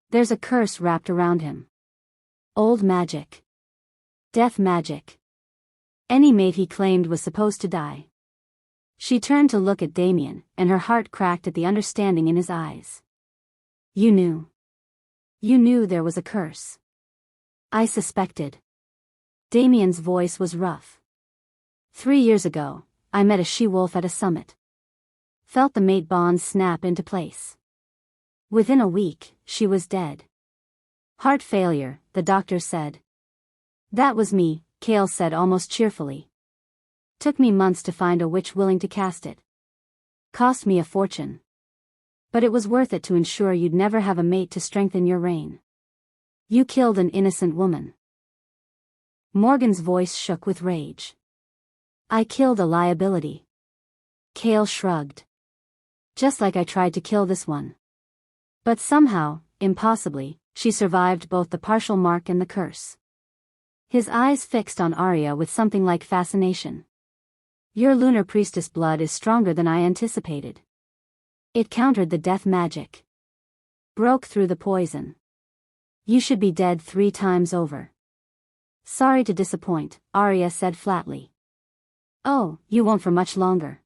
There's a curse wrapped around him. Old magic. Death magic. Any mate he claimed was supposed to die. She turned to look at Damien, and her heart cracked at the understanding in his eyes. You knew. You knew there was a curse. I suspected. Damien's voice was rough. 3 years ago, I met a she-wolf at a summit. Felt the mate bonds snap into place. Within a week, she was dead. Heart failure, the doctor said. That was me, Kale said almost cheerfully. Took me months to find a witch willing to cast it. Cost me a fortune. But it was worth it to ensure you'd never have a mate to strengthen your reign. You killed an innocent woman. Morgan's voice shook with rage. I killed a liability. Kale shrugged. Just like I tried to kill this one. But somehow, impossibly, she survived both the partial mark and the curse. His eyes fixed on Arya with something like fascination. Your lunar priestess blood is stronger than I anticipated. It countered the death magic. Broke through the poison. You should be dead 3 times over. Sorry to disappoint, Arya said flatly. Oh, you won't for much longer.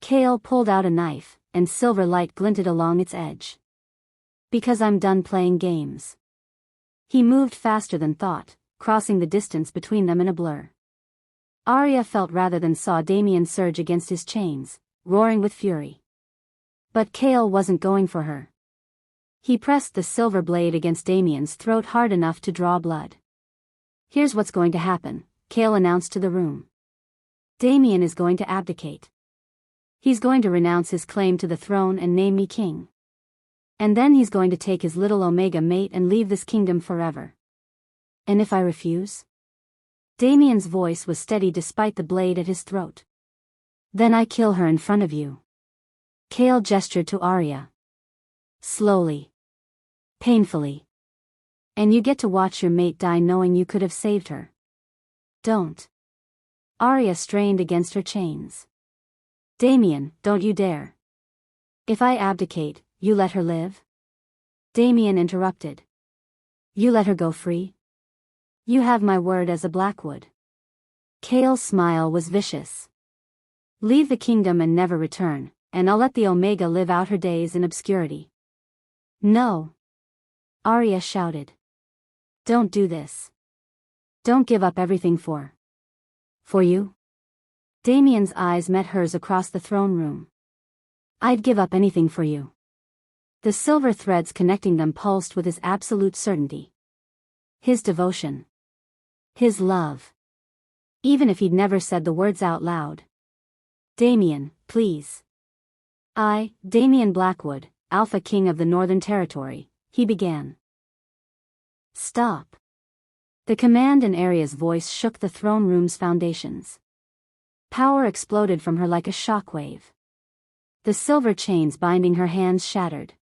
Kale pulled out a knife, and silver light glinted along its edge. Because I'm done playing games. He moved faster than thought, crossing the distance between them in a blur. Arya felt rather than saw Damien surge against his chains, roaring with fury. But Kale wasn't going for her. He pressed the silver blade against Damien's throat hard enough to draw blood. Here's what's going to happen, Kale announced to the room. Damien is going to abdicate. He's going to renounce his claim to the throne and name me king. And then he's going to take his little Omega mate and leave this kingdom forever. And if I refuse? Damien's voice was steady despite the blade at his throat. Then I kill her in front of you. Kale gestured to Arya. Slowly. Painfully. And you get to watch your mate die knowing you could have saved her. Don't. Arya strained against her chains. Damien, don't you dare. If I abdicate, you let her live? Damien interrupted. You let her go free? You have my word as a Blackwood. Kale's smile was vicious. Leave the kingdom and never return, and I'll let the Omega live out her days in obscurity. No. Arya shouted. Don't do this. Don't give up everything for you? Damien's eyes met hers across the throne room. I'd give up anything for you. The silver threads connecting them pulsed with his absolute certainty. His devotion. His love. Even if he'd never said the words out loud. Damien, please. Damien Blackwood, Alpha King of the Northern Territory, he began. Stop. The command in Arya's voice shook the throne room's foundations. Power exploded from her like a shockwave. The silver chains binding her hands shattered.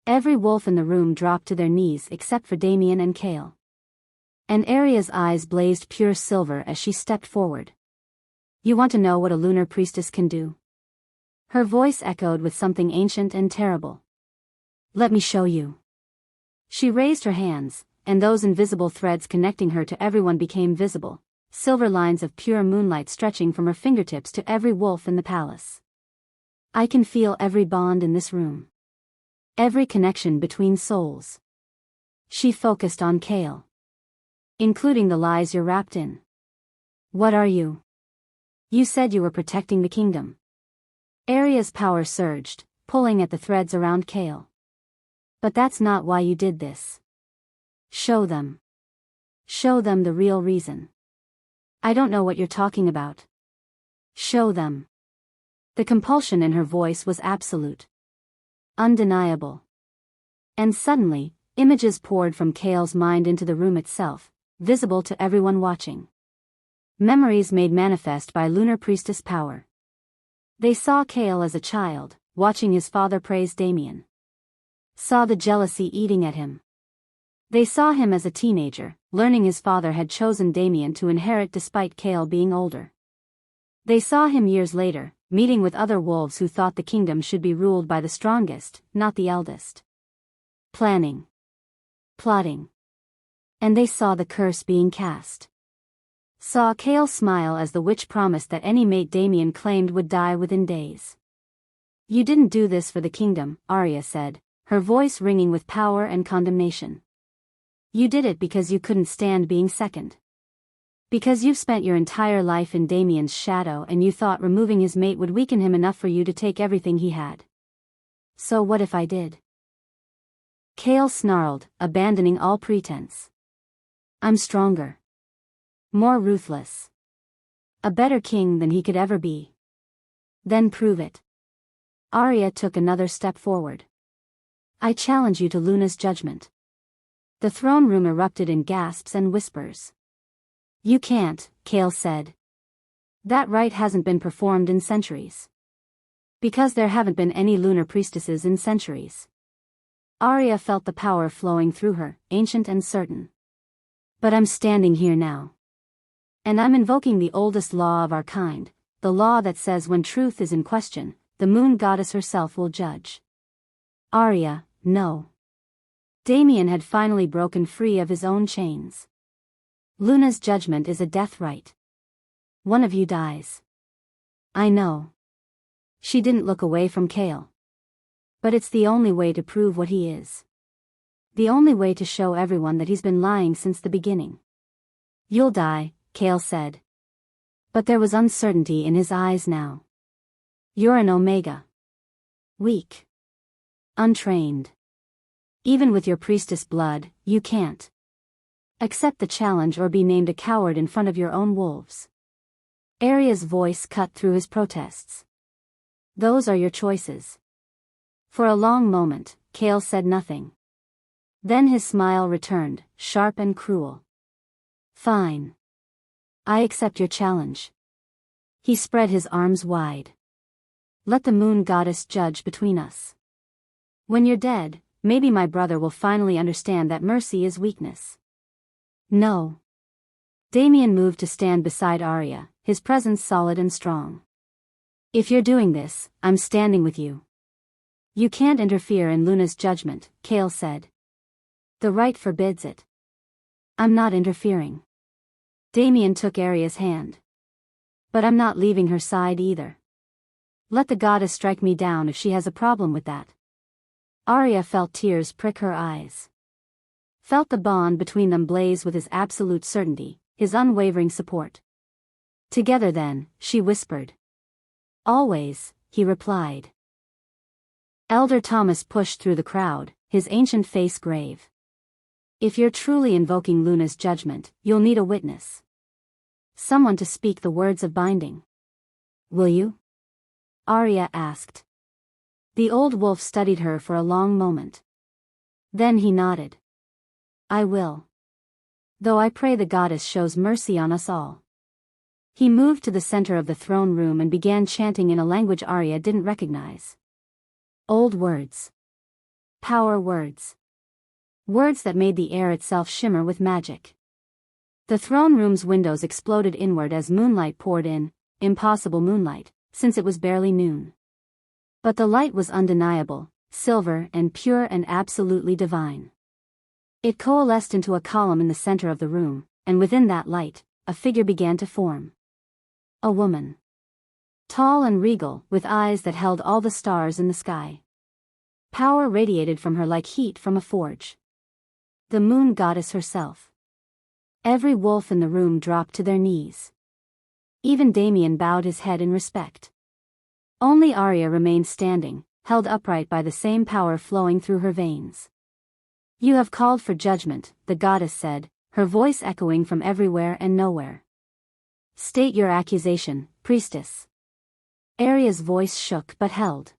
Every wolf in the room dropped to their knees except for Damien and Kale. And Arya's eyes blazed pure silver as she stepped forward. You want to know what a lunar priestess can do? Her voice echoed with something ancient and terrible. Let me show you. She raised her hands, and those invisible threads connecting her to everyone became visible, silver lines of pure moonlight stretching from her fingertips to every wolf in the palace. I can feel every bond in this room. Every connection between souls. She focused on Chaol. Including the lies you're wrapped in. What are you? You said you were protecting the kingdom. Arya's power surged, pulling at the threads around Chaol. But that's not why you did this. Show them. Show them the real reason. I don't know what you're talking about. Show them. The compulsion in her voice was absolute. Undeniable. And suddenly, images poured from Chaol's mind into the room itself, visible to everyone watching. Memories made manifest by lunar priestess power. They saw Chaol as a child, watching his father praise Damian. Saw the jealousy eating at him. They saw him as a teenager, learning his father had chosen Damian to inherit despite Chaol being older. They saw him years later, meeting with other wolves who thought the kingdom should be ruled by the strongest, not the eldest. Planning. Plotting. And they saw the curse being cast. Saw Chaol smile as the witch promised that any mate Damian claimed would die within days. You didn't do this for the kingdom, Arya said, her voice ringing with power and condemnation. You did it because you couldn't stand being second. Because you've spent your entire life in Damian's shadow and you thought removing his mate would weaken him enough for you to take everything he had. So what if I did? Chaol snarled, abandoning all pretense. I'm stronger. More ruthless. A better king than he could ever be. Then prove it. Arya took another step forward. I challenge you to Luna's judgment. The throne room erupted in gasps and whispers. You can't, Chaol said. That rite hasn't been performed in centuries. Because there haven't been any lunar priestesses in centuries. Arya felt the power flowing through her, ancient and certain. But I'm standing here now. And I'm invoking the oldest law of our kind, the law that says when truth is in question, the moon goddess herself will judge. Arya, no. Damian had finally broken free of his own chains. Luna's judgment is a death rite. One of you dies. I know. She didn't look away from Chaol. But it's the only way to prove what he is. The only way to show everyone that he's been lying since the beginning. You'll die, Chaol said. But there was uncertainty in his eyes now. You're an Omega. Weak. Untrained. Even with your priestess blood, you can't accept the challenge or be named a coward in front of your own wolves. Arya's voice cut through his protests. Those are your choices. For a long moment, Chaol said nothing. Then his smile returned, sharp and cruel. Fine. I accept your challenge. He spread his arms wide. Let the moon goddess judge between us. When you're dead, maybe my brother will finally understand that mercy is weakness. No. Damian moved to stand beside Arya, his presence solid and strong. If you're doing this, I'm standing with you. You can't interfere in Luna's judgment, Chaol said. The rite forbids it. I'm not interfering. Damian took Arya's hand. But I'm not leaving her side either. Let the goddess strike me down if she has a problem with that. Arya felt tears prick her eyes. Felt the bond between them blaze with his absolute certainty, his unwavering support. Together then, she whispered. Always, he replied. Elder Thomas pushed through the crowd, his ancient face grave. If you're truly invoking Luna's judgment, you'll need a witness. Someone to speak the words of binding. Will you? Arya asked. The old wolf studied her for a long moment. Then he nodded. I will. Though I pray the goddess shows mercy on us all. He moved to the center of the throne room and began chanting in a language Arya didn't recognize. Old words. Power words. Words that made the air itself shimmer with magic. The throne room's windows exploded inward as moonlight poured in, impossible moonlight, since it was barely noon. But the light was undeniable, silver and pure and absolutely divine. It coalesced into a column in the center of the room, and within that light, a figure began to form. A woman. Tall and regal, with eyes that held all the stars in the sky. Power radiated from her like heat from a forge. The moon goddess herself. Every wolf in the room dropped to their knees. Even Damien bowed his head in respect. Only Arya remained standing, held upright by the same power flowing through her veins. "You have called for judgment," the goddess said, her voice echoing from everywhere and nowhere. "State your accusation, priestess." Arya's voice shook but held.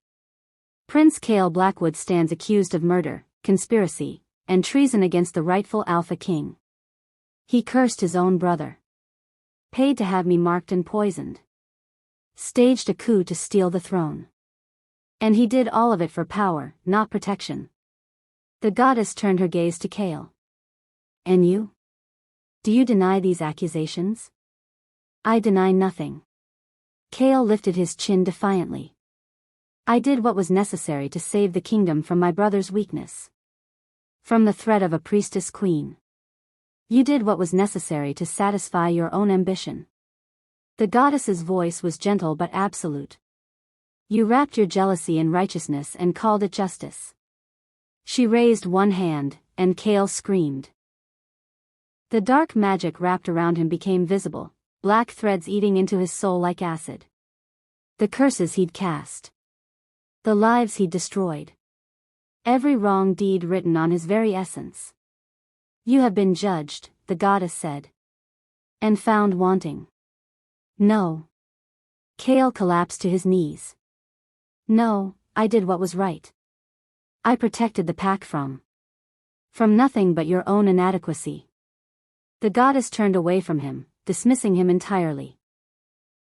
"Prince Kael Blackwood stands accused of murder, conspiracy, and treason against the rightful Alpha King. He cursed his own brother. Paid to have me marked and poisoned. Staged a coup to steal the throne. And he did all of it for power, not protection." The goddess turned her gaze to Kael. "And you? Do you deny these accusations?" "I deny nothing." Kael lifted his chin defiantly. "I did what was necessary to save the kingdom from my brother's weakness. From the threat of a priestess queen. You did what was necessary to satisfy your own ambition." The goddess's voice was gentle but absolute. "You wrapped your jealousy in righteousness and called it justice." She raised one hand, and Kael screamed. The dark magic wrapped around him became visible, black threads eating into his soul like acid. The curses he'd cast. The lives he'd destroyed. Every wrong deed written on his very essence. "You have been judged," the goddess said. "And found wanting." "No." Kael collapsed to his knees. "No, I did what was right. I protected the pack from nothing but your own inadequacy." The goddess turned away from him, dismissing him entirely.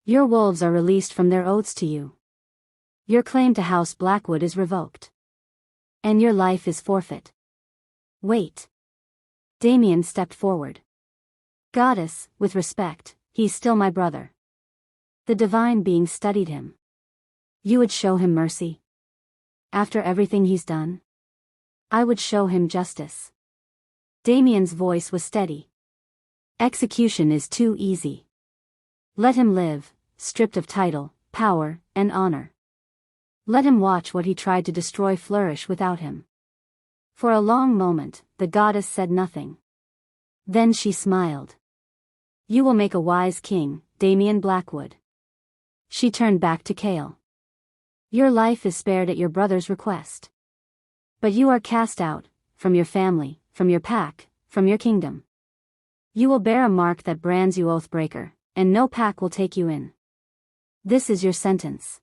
"Your wolves are released from their oaths to you. Your claim to House Blackwood is revoked. And your life is forfeit." "Wait." Damien stepped forward. "Goddess, with respect, he's still my brother." The divine being studied him. "You would show him mercy? After everything he's done?" "I would show him justice." Damien's voice was steady. "Execution is too easy. Let him live, stripped of title, power, and honor. Let him watch what he tried to destroy flourish without him." For a long moment, the goddess said nothing. Then she smiled. "You will make a wise king, Damien Blackwood." She turned back to Kael. "Your life is spared at your brother's request. But you are cast out, from your family, from your pack, from your kingdom. You will bear a mark that brands you oathbreaker, and no pack will take you in. This is your sentence."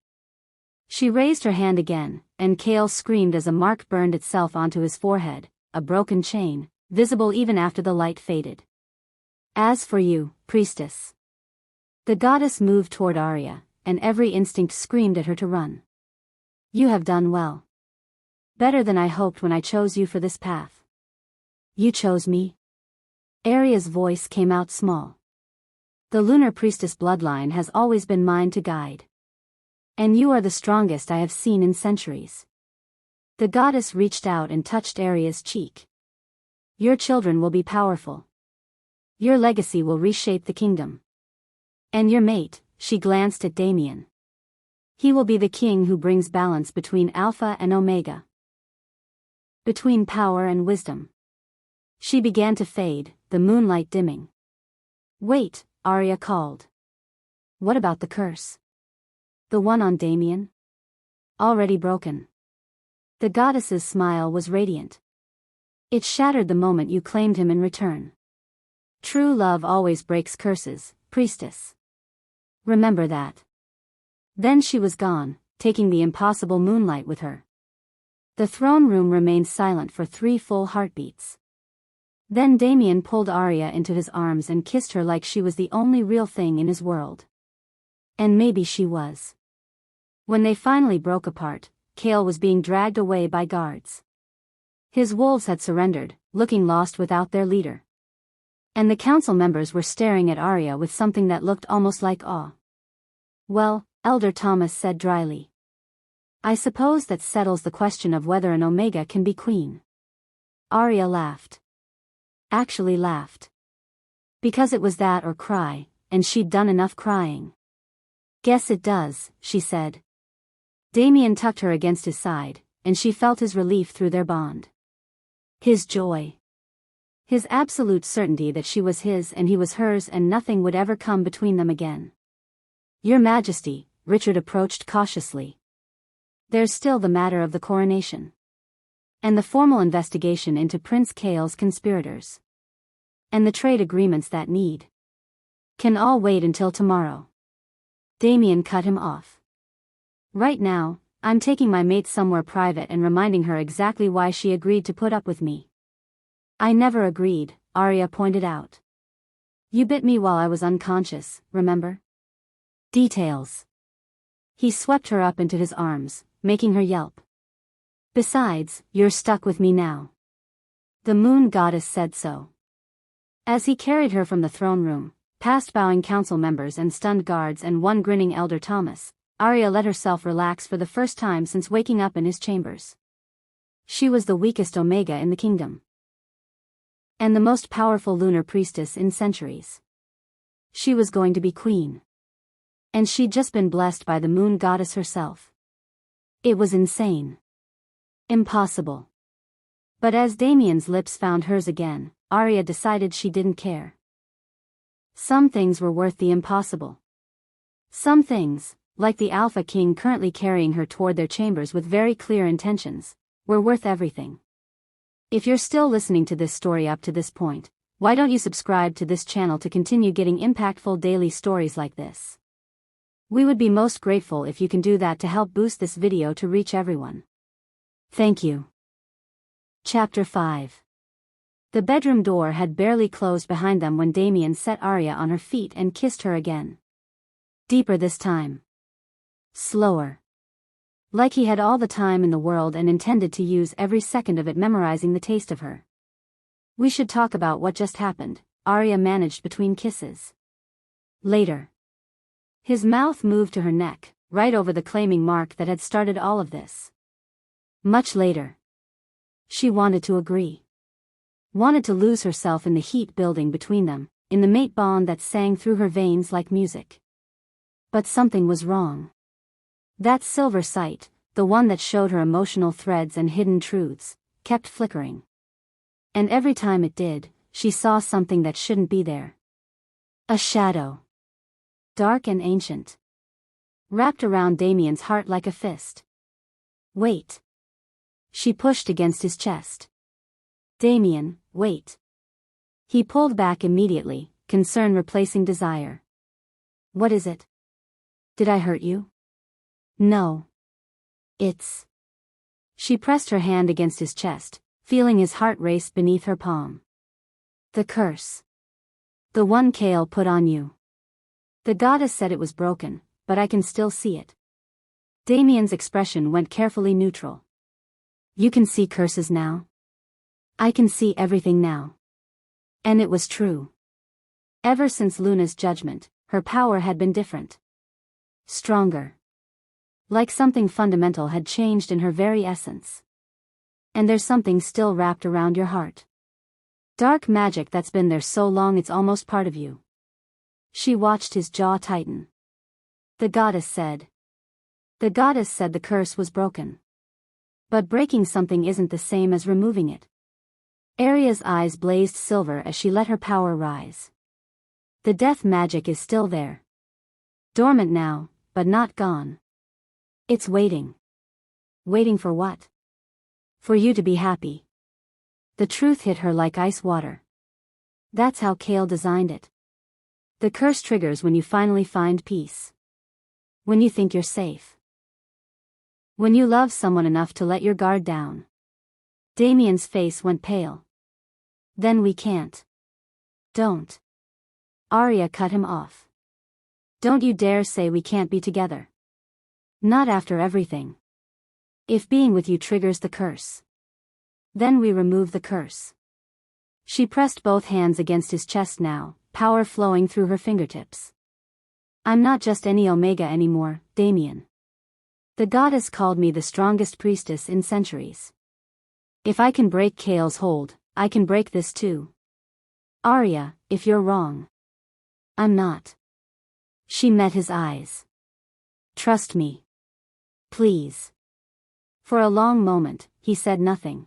She raised her hand again, and Kael screamed as a mark burned itself onto his forehead, a broken chain, visible even after the light faded. "As for you, priestess." The goddess moved toward Arya, and every instinct screamed at her to run. "You have done well. Better than I hoped when I chose you for this path." "You chose me?" Arya's voice came out small. "The lunar priestess bloodline has always been mine to guide. And you are the strongest I have seen in centuries." The goddess reached out and touched Arya's cheek. "Your children will be powerful. Your legacy will reshape the kingdom. And your mate," she glanced at Damien. "He will be the king who brings balance between Alpha and Omega. Between power and wisdom." She began to fade, the moonlight dimming. "Wait," Arya called. "What about the curse? The one on Damien? Already broken." The goddess's smile was radiant. "It shattered the moment you claimed him in return. True love always breaks curses, priestess. Remember that." Then she was gone, taking the impossible moonlight with her. The throne room remained silent for 3 full heartbeats. Then Damien pulled Arya into his arms and kissed her like she was the only real thing in his world. And maybe she was. When they finally broke apart, Kael was being dragged away by guards. His wolves had surrendered, looking lost without their leader. And the council members were staring at Arya with something that looked almost like awe. "Well," Elder Thomas said dryly. "I suppose that settles the question of whether an Omega can be queen." Arya laughed. actually laughed. Because it was that or cry, and she'd done enough crying. Guess it does, she said. Damien tucked her against his side, and she felt his relief through their bond. His joy. His absolute certainty that she was his and he was hers and nothing would ever come between them again. Your Majesty, Richard approached cautiously. There's still the matter of the coronation. And the formal investigation into Prince Kael's conspirators. And the trade agreements that can all wait until tomorrow. Damien cut him off. Right now, I'm taking my mate somewhere private and reminding her exactly why she agreed to put up with me. I never agreed, Arya pointed out. You bit me while I was unconscious, remember? Details. He swept her up into his arms, making her yelp. Besides, you're stuck with me now. The moon goddess said so. As he carried her from the throne room, past bowing council members and stunned guards and one grinning elder Thomas, Arya let herself relax for the first time since waking up in his chambers. She was the weakest Omega in the kingdom. And the most powerful lunar priestess in centuries. She was going to be queen. And she'd just been blessed by the moon goddess herself. It was insane. Impossible. But as Damien's lips found hers again, Arya decided she didn't care. Some things were worth the impossible. Some things, like the Alpha King currently carrying her toward their chambers with very clear intentions, were worth everything. If you're still listening to this story up to this point, why don't you subscribe to this channel to continue getting impactful daily stories like this? We would be most grateful if you can do that to help boost this video to reach everyone. Thank you. Chapter 5. The bedroom door had barely closed behind them when Damien set Arya on her feet and kissed her again. Deeper this time. Slower. Like he had all the time in the world and intended to use every second of it memorizing the taste of her. We should talk about what just happened, Arya managed between kisses. Later. His mouth moved to her neck, right over the claiming mark that had started all of this. Much later. She wanted to agree. Wanted to lose herself in the heat building between them, in the mate bond that sang through her veins like music. But something was wrong. That silver sight, the one that showed her emotional threads and hidden truths, kept flickering. And every time it did, she saw something that shouldn't be there. A shadow. Dark and ancient. Wrapped around Damien's heart like a fist. Wait. She pushed against his chest. Damien, wait. He pulled back immediately, concern replacing desire. What is it? Did I hurt you? No. It's... She pressed her hand against his chest, feeling his heart race beneath her palm. The curse. The one Kael put on you. The goddess said it was broken, but I can still see it. Damien's expression went carefully neutral. You can see curses now? I can see everything now. And it was true. Ever since Luna's judgment, her power had been different. Stronger. Like something fundamental had changed in her very essence. And there's something still wrapped around your heart. Dark magic that's been there so long it's almost part of you. She watched his jaw tighten. The goddess said. The goddess said the curse was broken. But breaking something isn't the same as removing it. Arya's eyes blazed silver as she let her power rise. The death magic is still there. Dormant now, but not gone. It's waiting. Waiting for what? For you to be happy. The truth hit her like ice water. That's how Kael designed it. The curse triggers when you finally find peace. When you think you're safe. When you love someone enough to let your guard down. Damien's face went pale. Then we can't. Don't. Arya cut him off. Don't you dare say we can't be together. Not after everything. If being with you triggers the curse. Then we remove the curse. She pressed both hands against his chest now, power flowing through her fingertips. I'm not just any Omega anymore, Damien. The goddess called me the strongest priestess in centuries. If I can break Kael's hold, I can break this too. Arya, if you're wrong. I'm not. She met his eyes. Trust me. Please. For a long moment, he said nothing.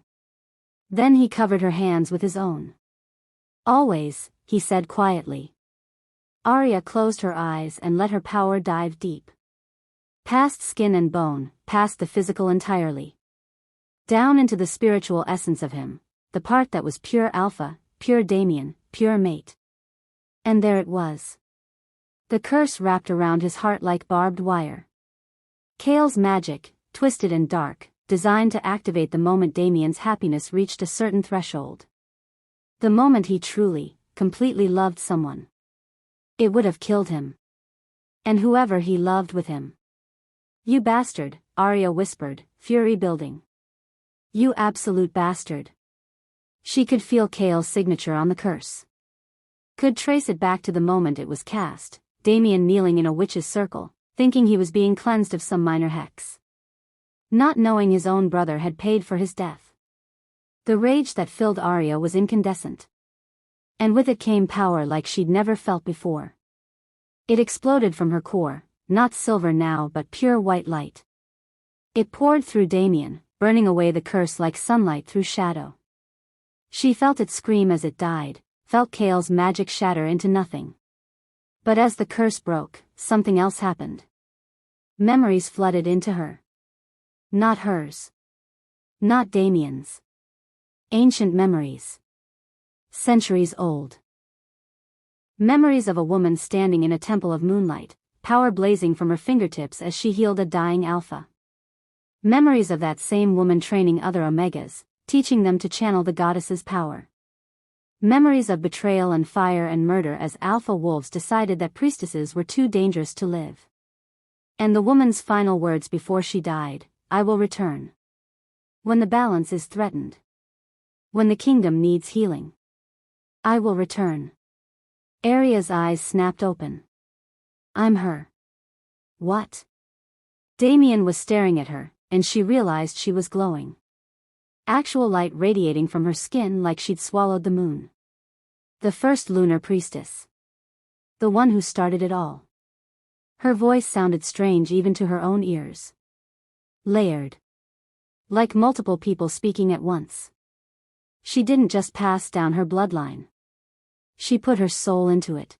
Then he covered her hands with his own. Always, he said quietly. Arya closed her eyes and let her power dive deep. Past skin and bone, past the physical entirely. Down into the spiritual essence of him, the part that was pure alpha, pure Damien, pure mate. And there it was. The curse wrapped around his heart like barbed wire. Chaol's magic, twisted and dark, designed to activate the moment Damien's happiness reached a certain threshold. The moment he truly, completely loved someone. It would have killed him. And whoever he loved with him. You bastard, Arya whispered, fury building. You absolute bastard. She could feel Chaol's signature on the curse. Could trace it back to the moment it was cast, Damien kneeling in a witch's circle, thinking he was being cleansed of some minor hex. Not knowing his own brother had paid for his death. The rage that filled Arya was incandescent. And with it came power like she'd never felt before. It exploded from her core, not silver now but pure white light. It poured through Damien, burning away the curse like sunlight through shadow. She felt it scream as it died, felt Chaol's magic shatter into nothing. But as the curse broke, something else happened. Memories flooded into her. Not hers. Not Damien's. Ancient memories. Centuries old. Memories of a woman standing in a temple of moonlight, power blazing from her fingertips as she healed a dying alpha. Memories of that same woman training other Omegas, teaching them to channel the goddess's power. Memories of betrayal and fire and murder as alpha wolves decided that priestesses were too dangerous to live. And the woman's final words before she died, I will return. When the balance is threatened. When the kingdom needs healing. I will return. Arya's eyes snapped open. I'm her. What? Damien was staring at her, and she realized she was glowing. Actual light radiating from her skin like she'd swallowed the moon. The first lunar priestess. The one who started it all. Her voice sounded strange even to her own ears. Layered. Like multiple people speaking at once. She didn't just pass down her bloodline. She put her soul into it.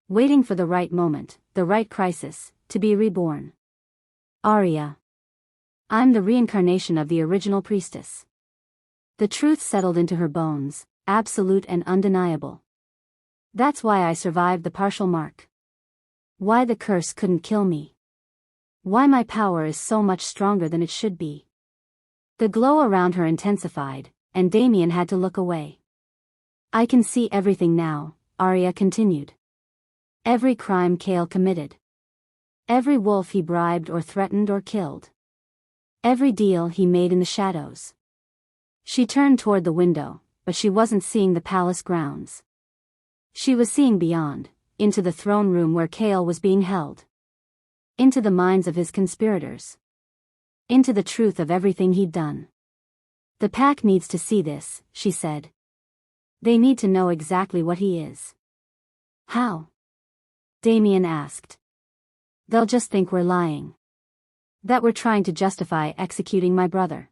Waiting for the right moment, the right crisis, to be reborn. Arya. I'm the reincarnation of the original priestess. The truth settled into her bones, absolute and undeniable. That's why I survived the partial mark. Why the curse couldn't kill me. Why my power is so much stronger than it should be. The glow around her intensified, and Damien had to look away. I can see everything now, Arya continued. Every crime Chaol committed. Every wolf he bribed or threatened or killed. Every deal he made in the shadows. She turned toward the window, but she wasn't seeing the palace grounds. She was seeing beyond, into the throne room where Chaol was being held. Into the minds of his conspirators. Into the truth of everything he'd done. The pack needs to see this, she said. They need to know exactly what he is. How? Damien asked. They'll just think we're lying. That we're trying to justify executing my brother.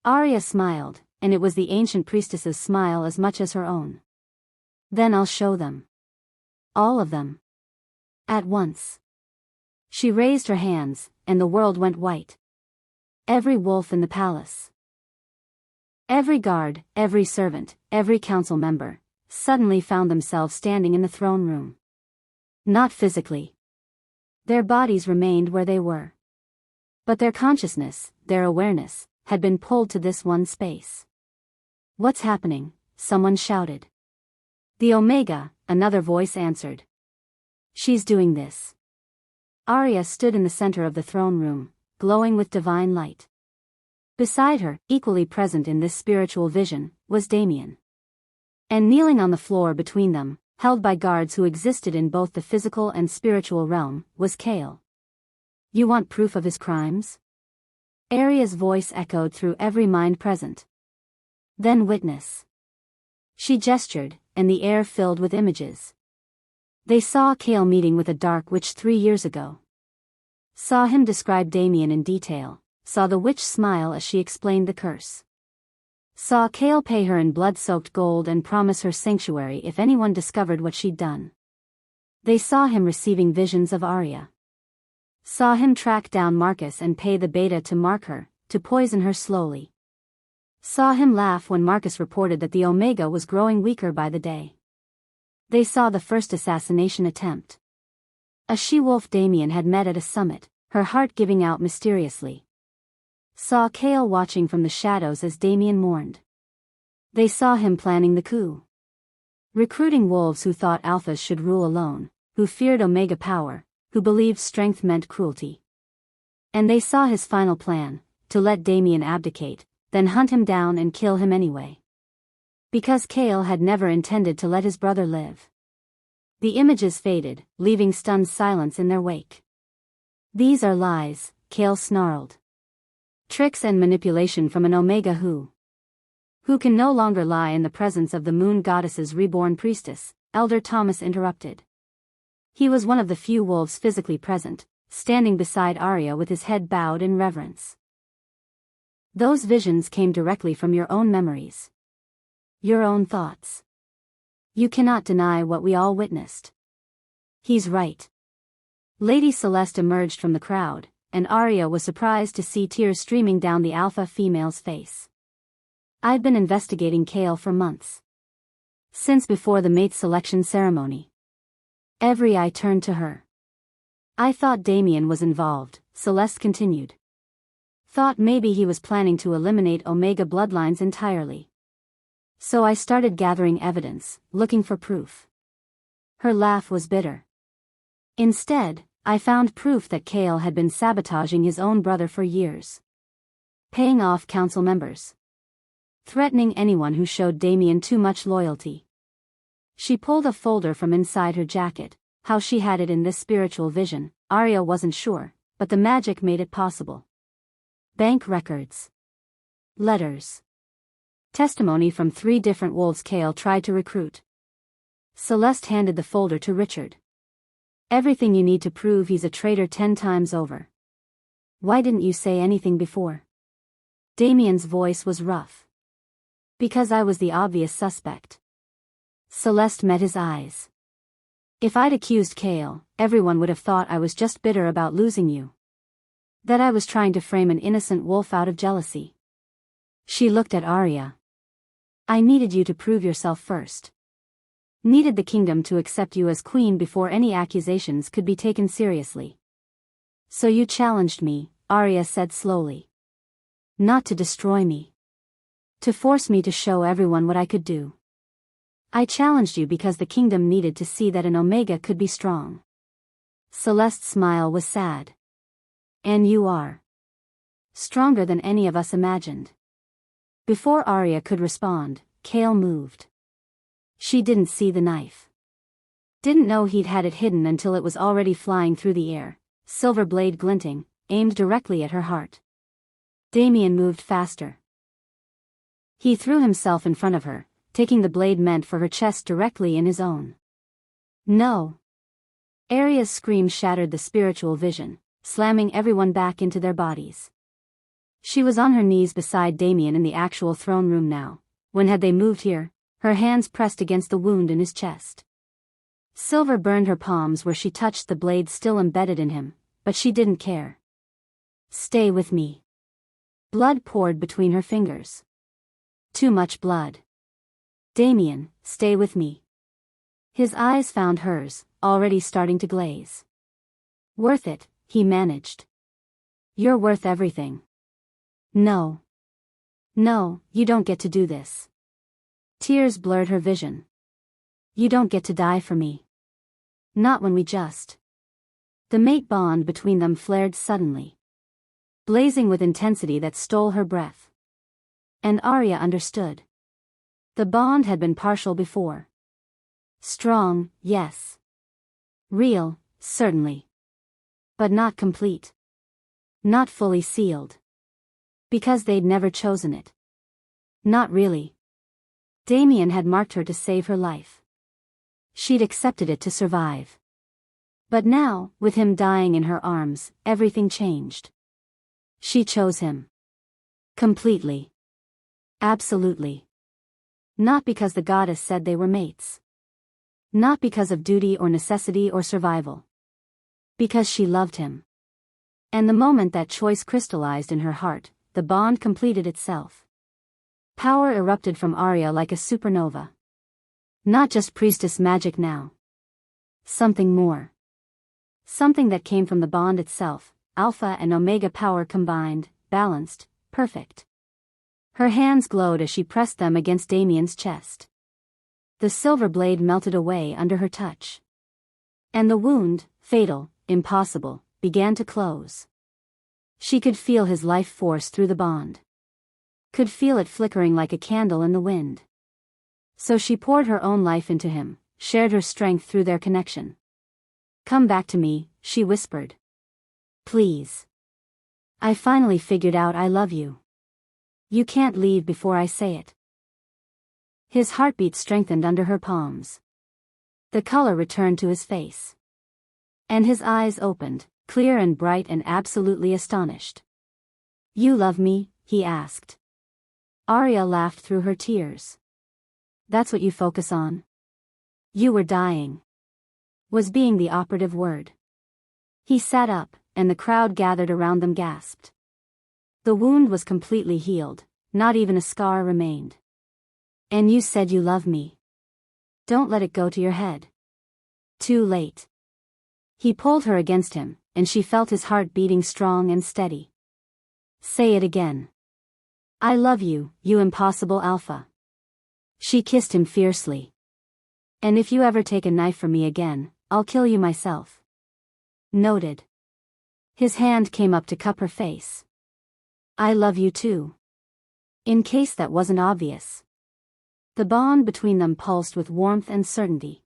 Arya smiled, and it was the ancient priestess's smile as much as her own. Then I'll show them. All of them. At once. She raised her hands, and the world went white. Every wolf in the palace. Every guard, every servant, every council member, suddenly found themselves standing in the throne room. Not physically. Their bodies remained where they were. But their consciousness, their awareness, had been pulled to this one space. What's happening? Someone shouted. The Omega, another voice answered. She's doing this. Arya stood in the center of the throne room, glowing with divine light. Beside her, equally present in this spiritual vision, was Damien. And kneeling on the floor between them, held by guards who existed in both the physical and spiritual realm, was Chaol. You want proof of his crimes? Arya's voice echoed through every mind present. Then witness. She gestured, and the air filled with images. They saw Chaol meeting with a dark witch 3 years ago. Saw him describe Damien in detail, saw the witch smile as she explained the curse. Saw Chaol pay her in blood-soaked gold and promise her sanctuary if anyone discovered what she'd done. They saw him receiving visions of Arya. Saw him track down Marcus and pay the beta to mark her, to poison her slowly. Saw him laugh when Marcus reported that the Omega was growing weaker by the day. They saw the first assassination attempt. A she-wolf Damien had met at a summit, her heart giving out mysteriously. Saw Chaol watching from the shadows as Damien mourned. They saw him planning the coup. Recruiting wolves who thought alphas should rule alone, who feared Omega power, who believed strength meant cruelty. And they saw his final plan, to let Damien abdicate, then hunt him down and kill him anyway. Because Chaol had never intended to let his brother live. The images faded, leaving stunned silence in their wake. These are lies, Chaol snarled. Tricks and manipulation from an Omega who can no longer lie in the presence of the moon goddess's reborn priestess, Elder Thomas interrupted. He was one of the few wolves physically present, standing beside Arya with his head bowed in reverence. Those visions came directly from your own memories. Your own thoughts. You cannot deny what we all witnessed. He's right. Lady Celeste emerged from the crowd, and Arya was surprised to see tears streaming down the alpha female's face. I've been investigating Chaol for months. Since before the mate selection ceremony. Every eye turned to her. I thought Damien was involved, Celeste continued. Thought maybe he was planning to eliminate Omega bloodlines entirely. So I started gathering evidence, looking for proof. Her laugh was bitter. Instead, I found proof that Chaol had been sabotaging his own brother for years. Paying off council members. Threatening anyone who showed Damien too much loyalty. She pulled a folder from inside her jacket. How she had it in this spiritual vision, Arya wasn't sure, but the magic made it possible. Bank records. Letters. Testimony from 3 different wolves Chaol tried to recruit. Celeste handed the folder to Richard. Everything you need to prove he's a traitor 10 times over. Why didn't you say anything before? Damien's voice was rough. Because I was the obvious suspect. Celeste met his eyes. If I'd accused Chaol, everyone would have thought I was just bitter about losing you. That I was trying to frame an innocent wolf out of jealousy. She looked at Arya. I needed you to prove yourself first. Needed the kingdom to accept you as queen before any accusations could be taken seriously. So you challenged me, Arya said slowly. Not to destroy me. To force me to show everyone what I could do. I challenged you because the kingdom needed to see that an Omega could be strong. Celeste's smile was sad. And you are. Stronger than any of us imagined. Before Arya could respond, Chaol moved. She didn't see the knife. Didn't know he'd had it hidden until it was already flying through the air, silver blade glinting, aimed directly at her heart. Damien moved faster. He threw himself in front of her, taking the blade meant for her chest directly in his own. No. Arya's scream shattered the spiritual vision, slamming everyone back into their bodies. She was on her knees beside Damien in the actual throne room now. When had they moved here, her hands pressed against the wound in his chest. Silver burned her palms where she touched the blade still embedded in him, but she didn't care. Stay with me. Blood poured between her fingers. Too much blood. Damien, stay with me. His eyes found hers, already starting to glaze. Worth it, he managed. You're worth everything. No. No, you don't get to do this. Tears blurred her vision. You don't get to die for me. Not when we just. The mate bond between them flared suddenly. Blazing with intensity that stole her breath. And Arya understood. The bond had been partial before. Strong, yes. Real, certainly. But not complete. Not fully sealed. Because they'd never chosen it. Not really. Damien had marked her to save her life. She'd accepted it to survive. But now, with him dying in her arms, everything changed. She chose him. Completely. Absolutely. Not because the goddess said they were mates. Not because of duty or necessity or survival. Because she loved him. And the moment that choice crystallized in her heart, the bond completed itself. Power erupted from Arya like a supernova. Not just priestess magic now. Something more. Something that came from the bond itself, Alpha and Omega power combined, balanced, perfect. Her hands glowed as she pressed them against Damien's chest. The silver blade melted away under her touch. And the wound, fatal, impossible, began to close. She could feel his life force through the bond. Could feel it flickering like a candle in the wind. So she poured her own life into him, shared her strength through their connection. "Come back to me," she whispered. "Please. I finally figured out I love you. You can't leave before I say it." His heartbeat strengthened under her palms. The color returned to his face. And his eyes opened, clear and bright and absolutely astonished. "You love me?" he asked. Arya laughed through her tears. "That's what you focus on?" "You were dying." Was being the operative word. He sat up, and the crowd gathered around them gasped. The wound was completely healed, not even a scar remained. "And you said you love me. Don't let it go to your head." Too late. He pulled her against him, and she felt his heart beating strong and steady. "Say it again. I love you, you impossible Alpha." She kissed him fiercely. "And if you ever take a knife from me again, I'll kill you myself." Noted. His hand came up to cup her face. "I love you too." In case that wasn't obvious. The bond between them pulsed with warmth and certainty.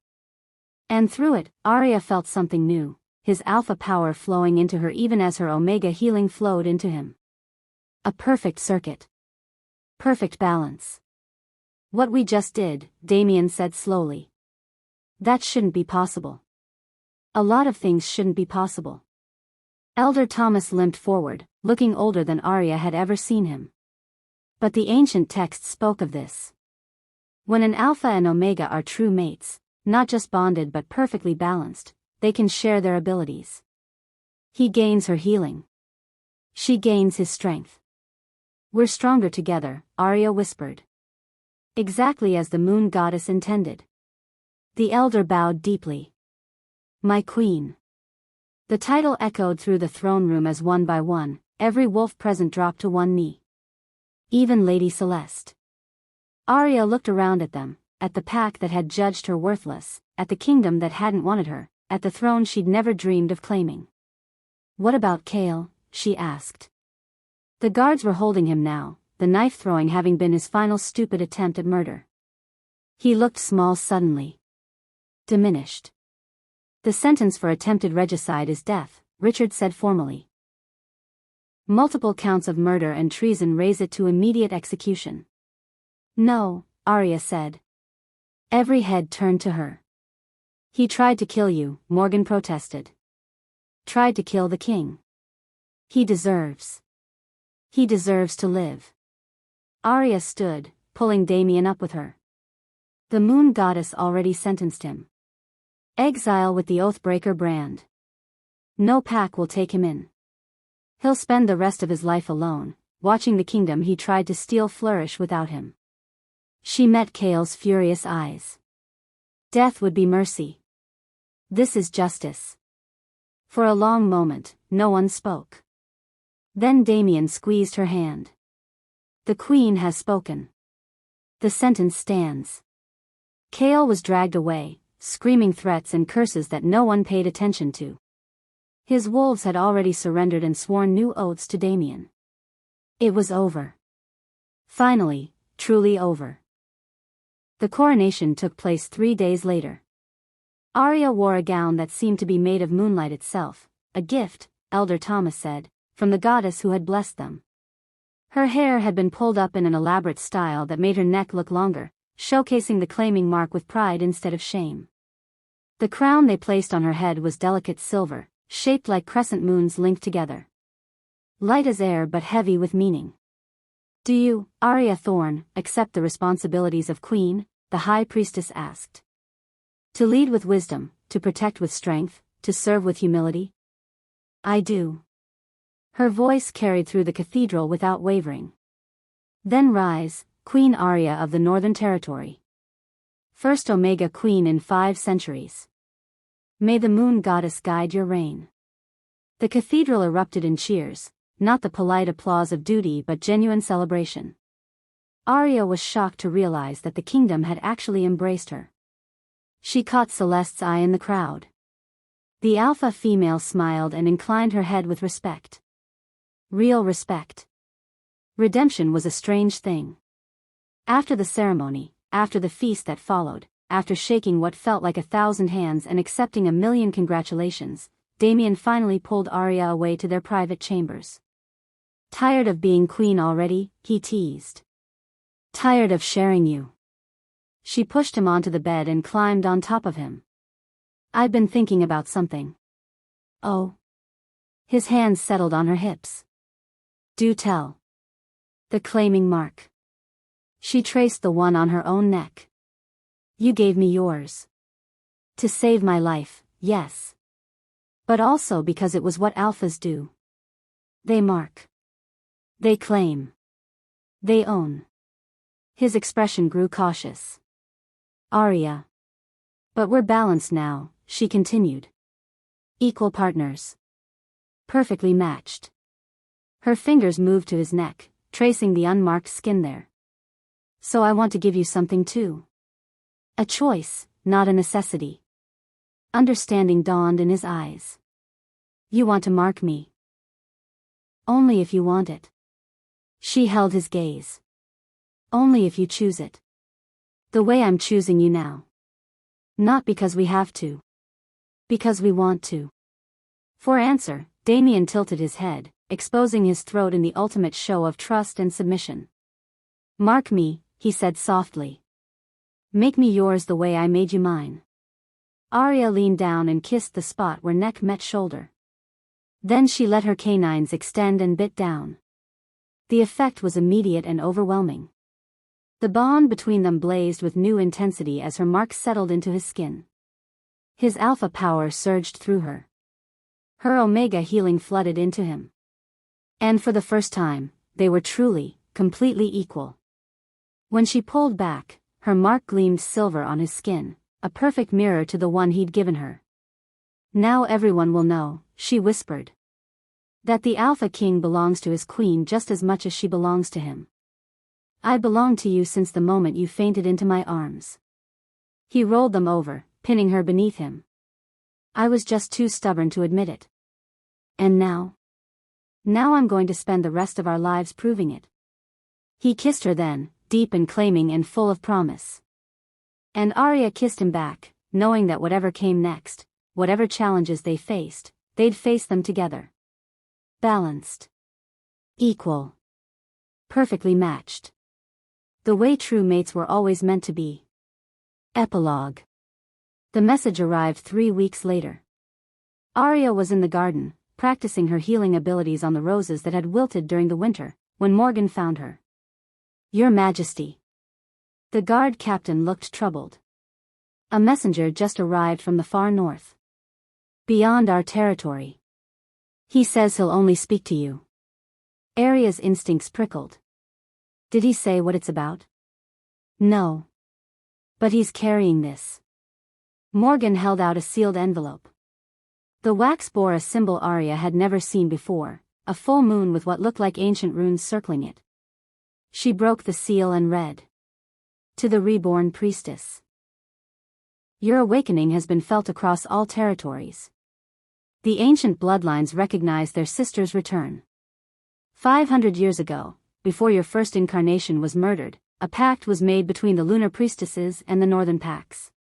And through it, Arya felt something new, his alpha power flowing into her even as her omega healing flowed into him. A perfect circuit. Perfect balance. "What we just did," Damien said slowly. "That shouldn't be possible. A lot of things shouldn't be possible." Elder Thomas limped forward, looking older than Arya had ever seen him. But the ancient texts spoke of this. When an alpha and omega are true mates, not just bonded but perfectly balanced, they can share their abilities. He gains her healing. She gains his strength. "We're stronger together," Arya whispered. Exactly as the moon goddess intended. The elder bowed deeply. "My queen." The title echoed through the throne room as one by one, every wolf present dropped to one knee. Even Lady Celeste. Arya looked around at them, at the pack that had judged her worthless, at the kingdom that hadn't wanted her, at the throne she'd never dreamed of claiming. "What about Chaol?" she asked. The guards were holding him now, the knife throwing having been his final stupid attempt at murder. He looked small suddenly. Diminished. "The sentence for attempted regicide is death," Richard said formally. "Multiple counts of murder and treason raise it to immediate execution." "No," Arya said. Every head turned to her. "He tried to kill you," Morgan protested. "Tried to kill the king. He deserves to live." Arya stood, pulling Damien up with her. The moon goddess already sentenced him. Exile with the Oathbreaker brand. No pack will take him in. He'll spend the rest of his life alone, watching the kingdom he tried to steal flourish without him. She met Chaol's furious eyes. Death would be mercy. This is justice. For a long moment, no one spoke. Then Damien squeezed her hand. "The queen has spoken. The sentence stands." Chaol was dragged away, screaming threats and curses that no one paid attention to. His wolves had already surrendered and sworn new oaths to Damien. It was over. Finally, truly over. The coronation took place 3 days later. Arya wore a gown that seemed to be made of moonlight itself, a gift, Elder Thomas said, from the goddess who had blessed them. Her hair had been pulled up in an elaborate style that made her neck look longer, showcasing the claiming mark with pride instead of shame. The crown they placed on her head was delicate silver, shaped like crescent moons linked together. Light as air but heavy with meaning. "Do you, Arya Thorne, accept the responsibilities of queen?" the high priestess asked. "To lead with wisdom, to protect with strength, to serve with humility?" "I do." Her voice carried through the cathedral without wavering. "Then rise, Queen Arya of the Northern Territory. First Omega Queen in 5 centuries. May the moon goddess guide your reign." The cathedral erupted in cheers, not the polite applause of duty but genuine celebration. Arya was shocked to realize that the kingdom had actually embraced her. She caught Celeste's eye in the crowd. The alpha female smiled and inclined her head with respect. Real respect. Redemption was a strange thing. After the ceremony, after the feast that followed, after shaking what felt like 1,000 hands and accepting 1,000,000 congratulations, Damien finally pulled Arya away to their private chambers. "Tired of being queen already?" he teased. "Tired of sharing you?" She pushed him onto the bed and climbed on top of him. "I've been thinking about something." "Oh?" His hands settled on her hips. "Do tell." "The claiming mark." She traced the one on her own neck. "You gave me yours. To save my life, yes. But also because it was what alphas do. They mark. They claim. They own." His expression grew cautious. "Arya. But we're balanced now," she continued. "Equal partners. Perfectly matched." Her fingers moved to his neck, tracing the unmarked skin there. "So I want to give you something too. A choice, not a necessity." Understanding dawned in his eyes. "You want to mark me?" "Only if you want it." She held his gaze. "Only if you choose it. The way I'm choosing you now. Not because we have to. Because we want to." For answer, Damien tilted his head, exposing his throat in the ultimate show of trust and submission. "Mark me," he said softly. "Make me yours the way I made you mine." Arya leaned down and kissed the spot where neck met shoulder. Then she let her canines extend and bit down. The effect was immediate and overwhelming. The bond between them blazed with new intensity as her mark settled into his skin. His alpha power surged through her. Her omega healing flooded into him. And for the first time, they were truly, completely equal. When she pulled back, her mark gleamed silver on his skin, a perfect mirror to the one he'd given her. "Now everyone will know," she whispered. "That the Alpha King belongs to his queen just as much as she belongs to him. I belonged to you since the moment you fainted into my arms." He rolled them over, pinning her beneath him. "I was just too stubborn to admit it. And now? Now I'm going to spend the rest of our lives proving it." He kissed her then, deep and claiming and full of promise. And Arya kissed him back, knowing that whatever came next, whatever challenges they faced, they'd face them together. Balanced. Equal. Perfectly matched. The way true mates were always meant to be. Epilogue. The message arrived 3 weeks later. Arya was in the garden, practicing her healing abilities on the roses that had wilted during the winter, when Morgan found her. "Your Majesty." The guard captain looked troubled. "A messenger just arrived from the far north. Beyond our territory. He says he'll only speak to you." Arya's instincts prickled. "Did he say what it's about?" "No. But he's carrying this." Morgan held out a sealed envelope. The wax bore a symbol Arya had never seen before, a full moon with what looked like ancient runes circling it. She broke the seal and read. "To the reborn priestess. Your awakening has been felt across all territories. The ancient bloodlines recognize their sister's return. 500 years ago, before your first incarnation was murdered, a pact was made between the lunar priestesses and the northern pacts.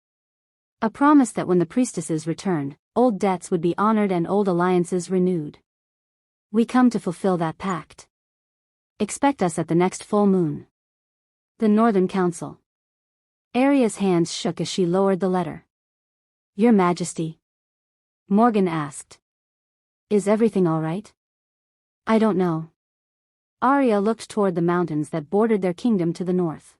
A promise that when the priestesses returned, old debts would be honored and old alliances renewed. We come to fulfill that pact. Expect us at the next full moon. The Northern Council." Arya's hands shook as she lowered the letter. Your Majesty? Morgan asked. Is everything all right? I don't know. Arya looked toward the mountains that bordered their kingdom to the north.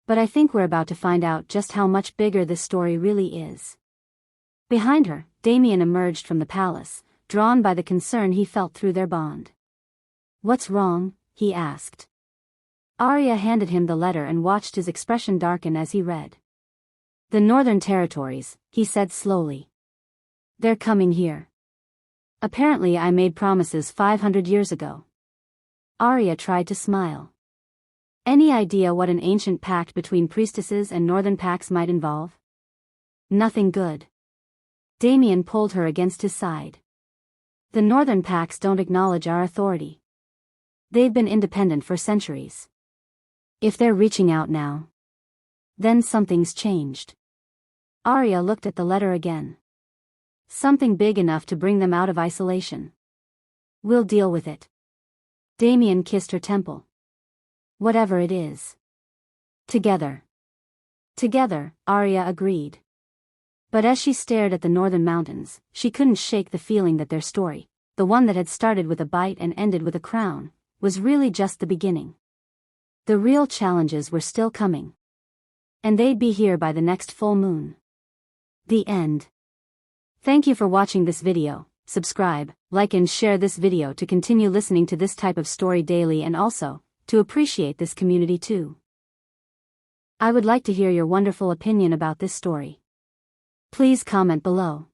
But I think we're about to find out just how much bigger this story really is. Behind her, Damien emerged from the palace, drawn by the concern he felt through their bond. What's wrong? He asked. Arya handed him the letter and watched his expression darken as he read. The Northern Territories, he said slowly. They're coming here. Apparently I made promises 500 years ago. Arya tried to smile. Any idea what an ancient pact between priestesses and northern pacts might involve? Nothing good. Damien pulled her against his side. The northern pacts don't acknowledge our authority. They've been independent for centuries. If they're reaching out now, then something's changed. Arya looked at the letter again. Something big enough to bring them out of isolation. We'll deal with it. Damien kissed her temple. Whatever it is. Together. Together, Arya agreed. But as she stared at the northern mountains, she couldn't shake the feeling that their story, the one that had started with a bite and ended with a crown, was really just the beginning. The real challenges were still coming. And they'd be here by the next full moon. The end. Thank you for watching this video. Subscribe, like and share this video to continue listening to this type of story daily and also, to appreciate this community too. I would like to hear your wonderful opinion about this story. Please comment below.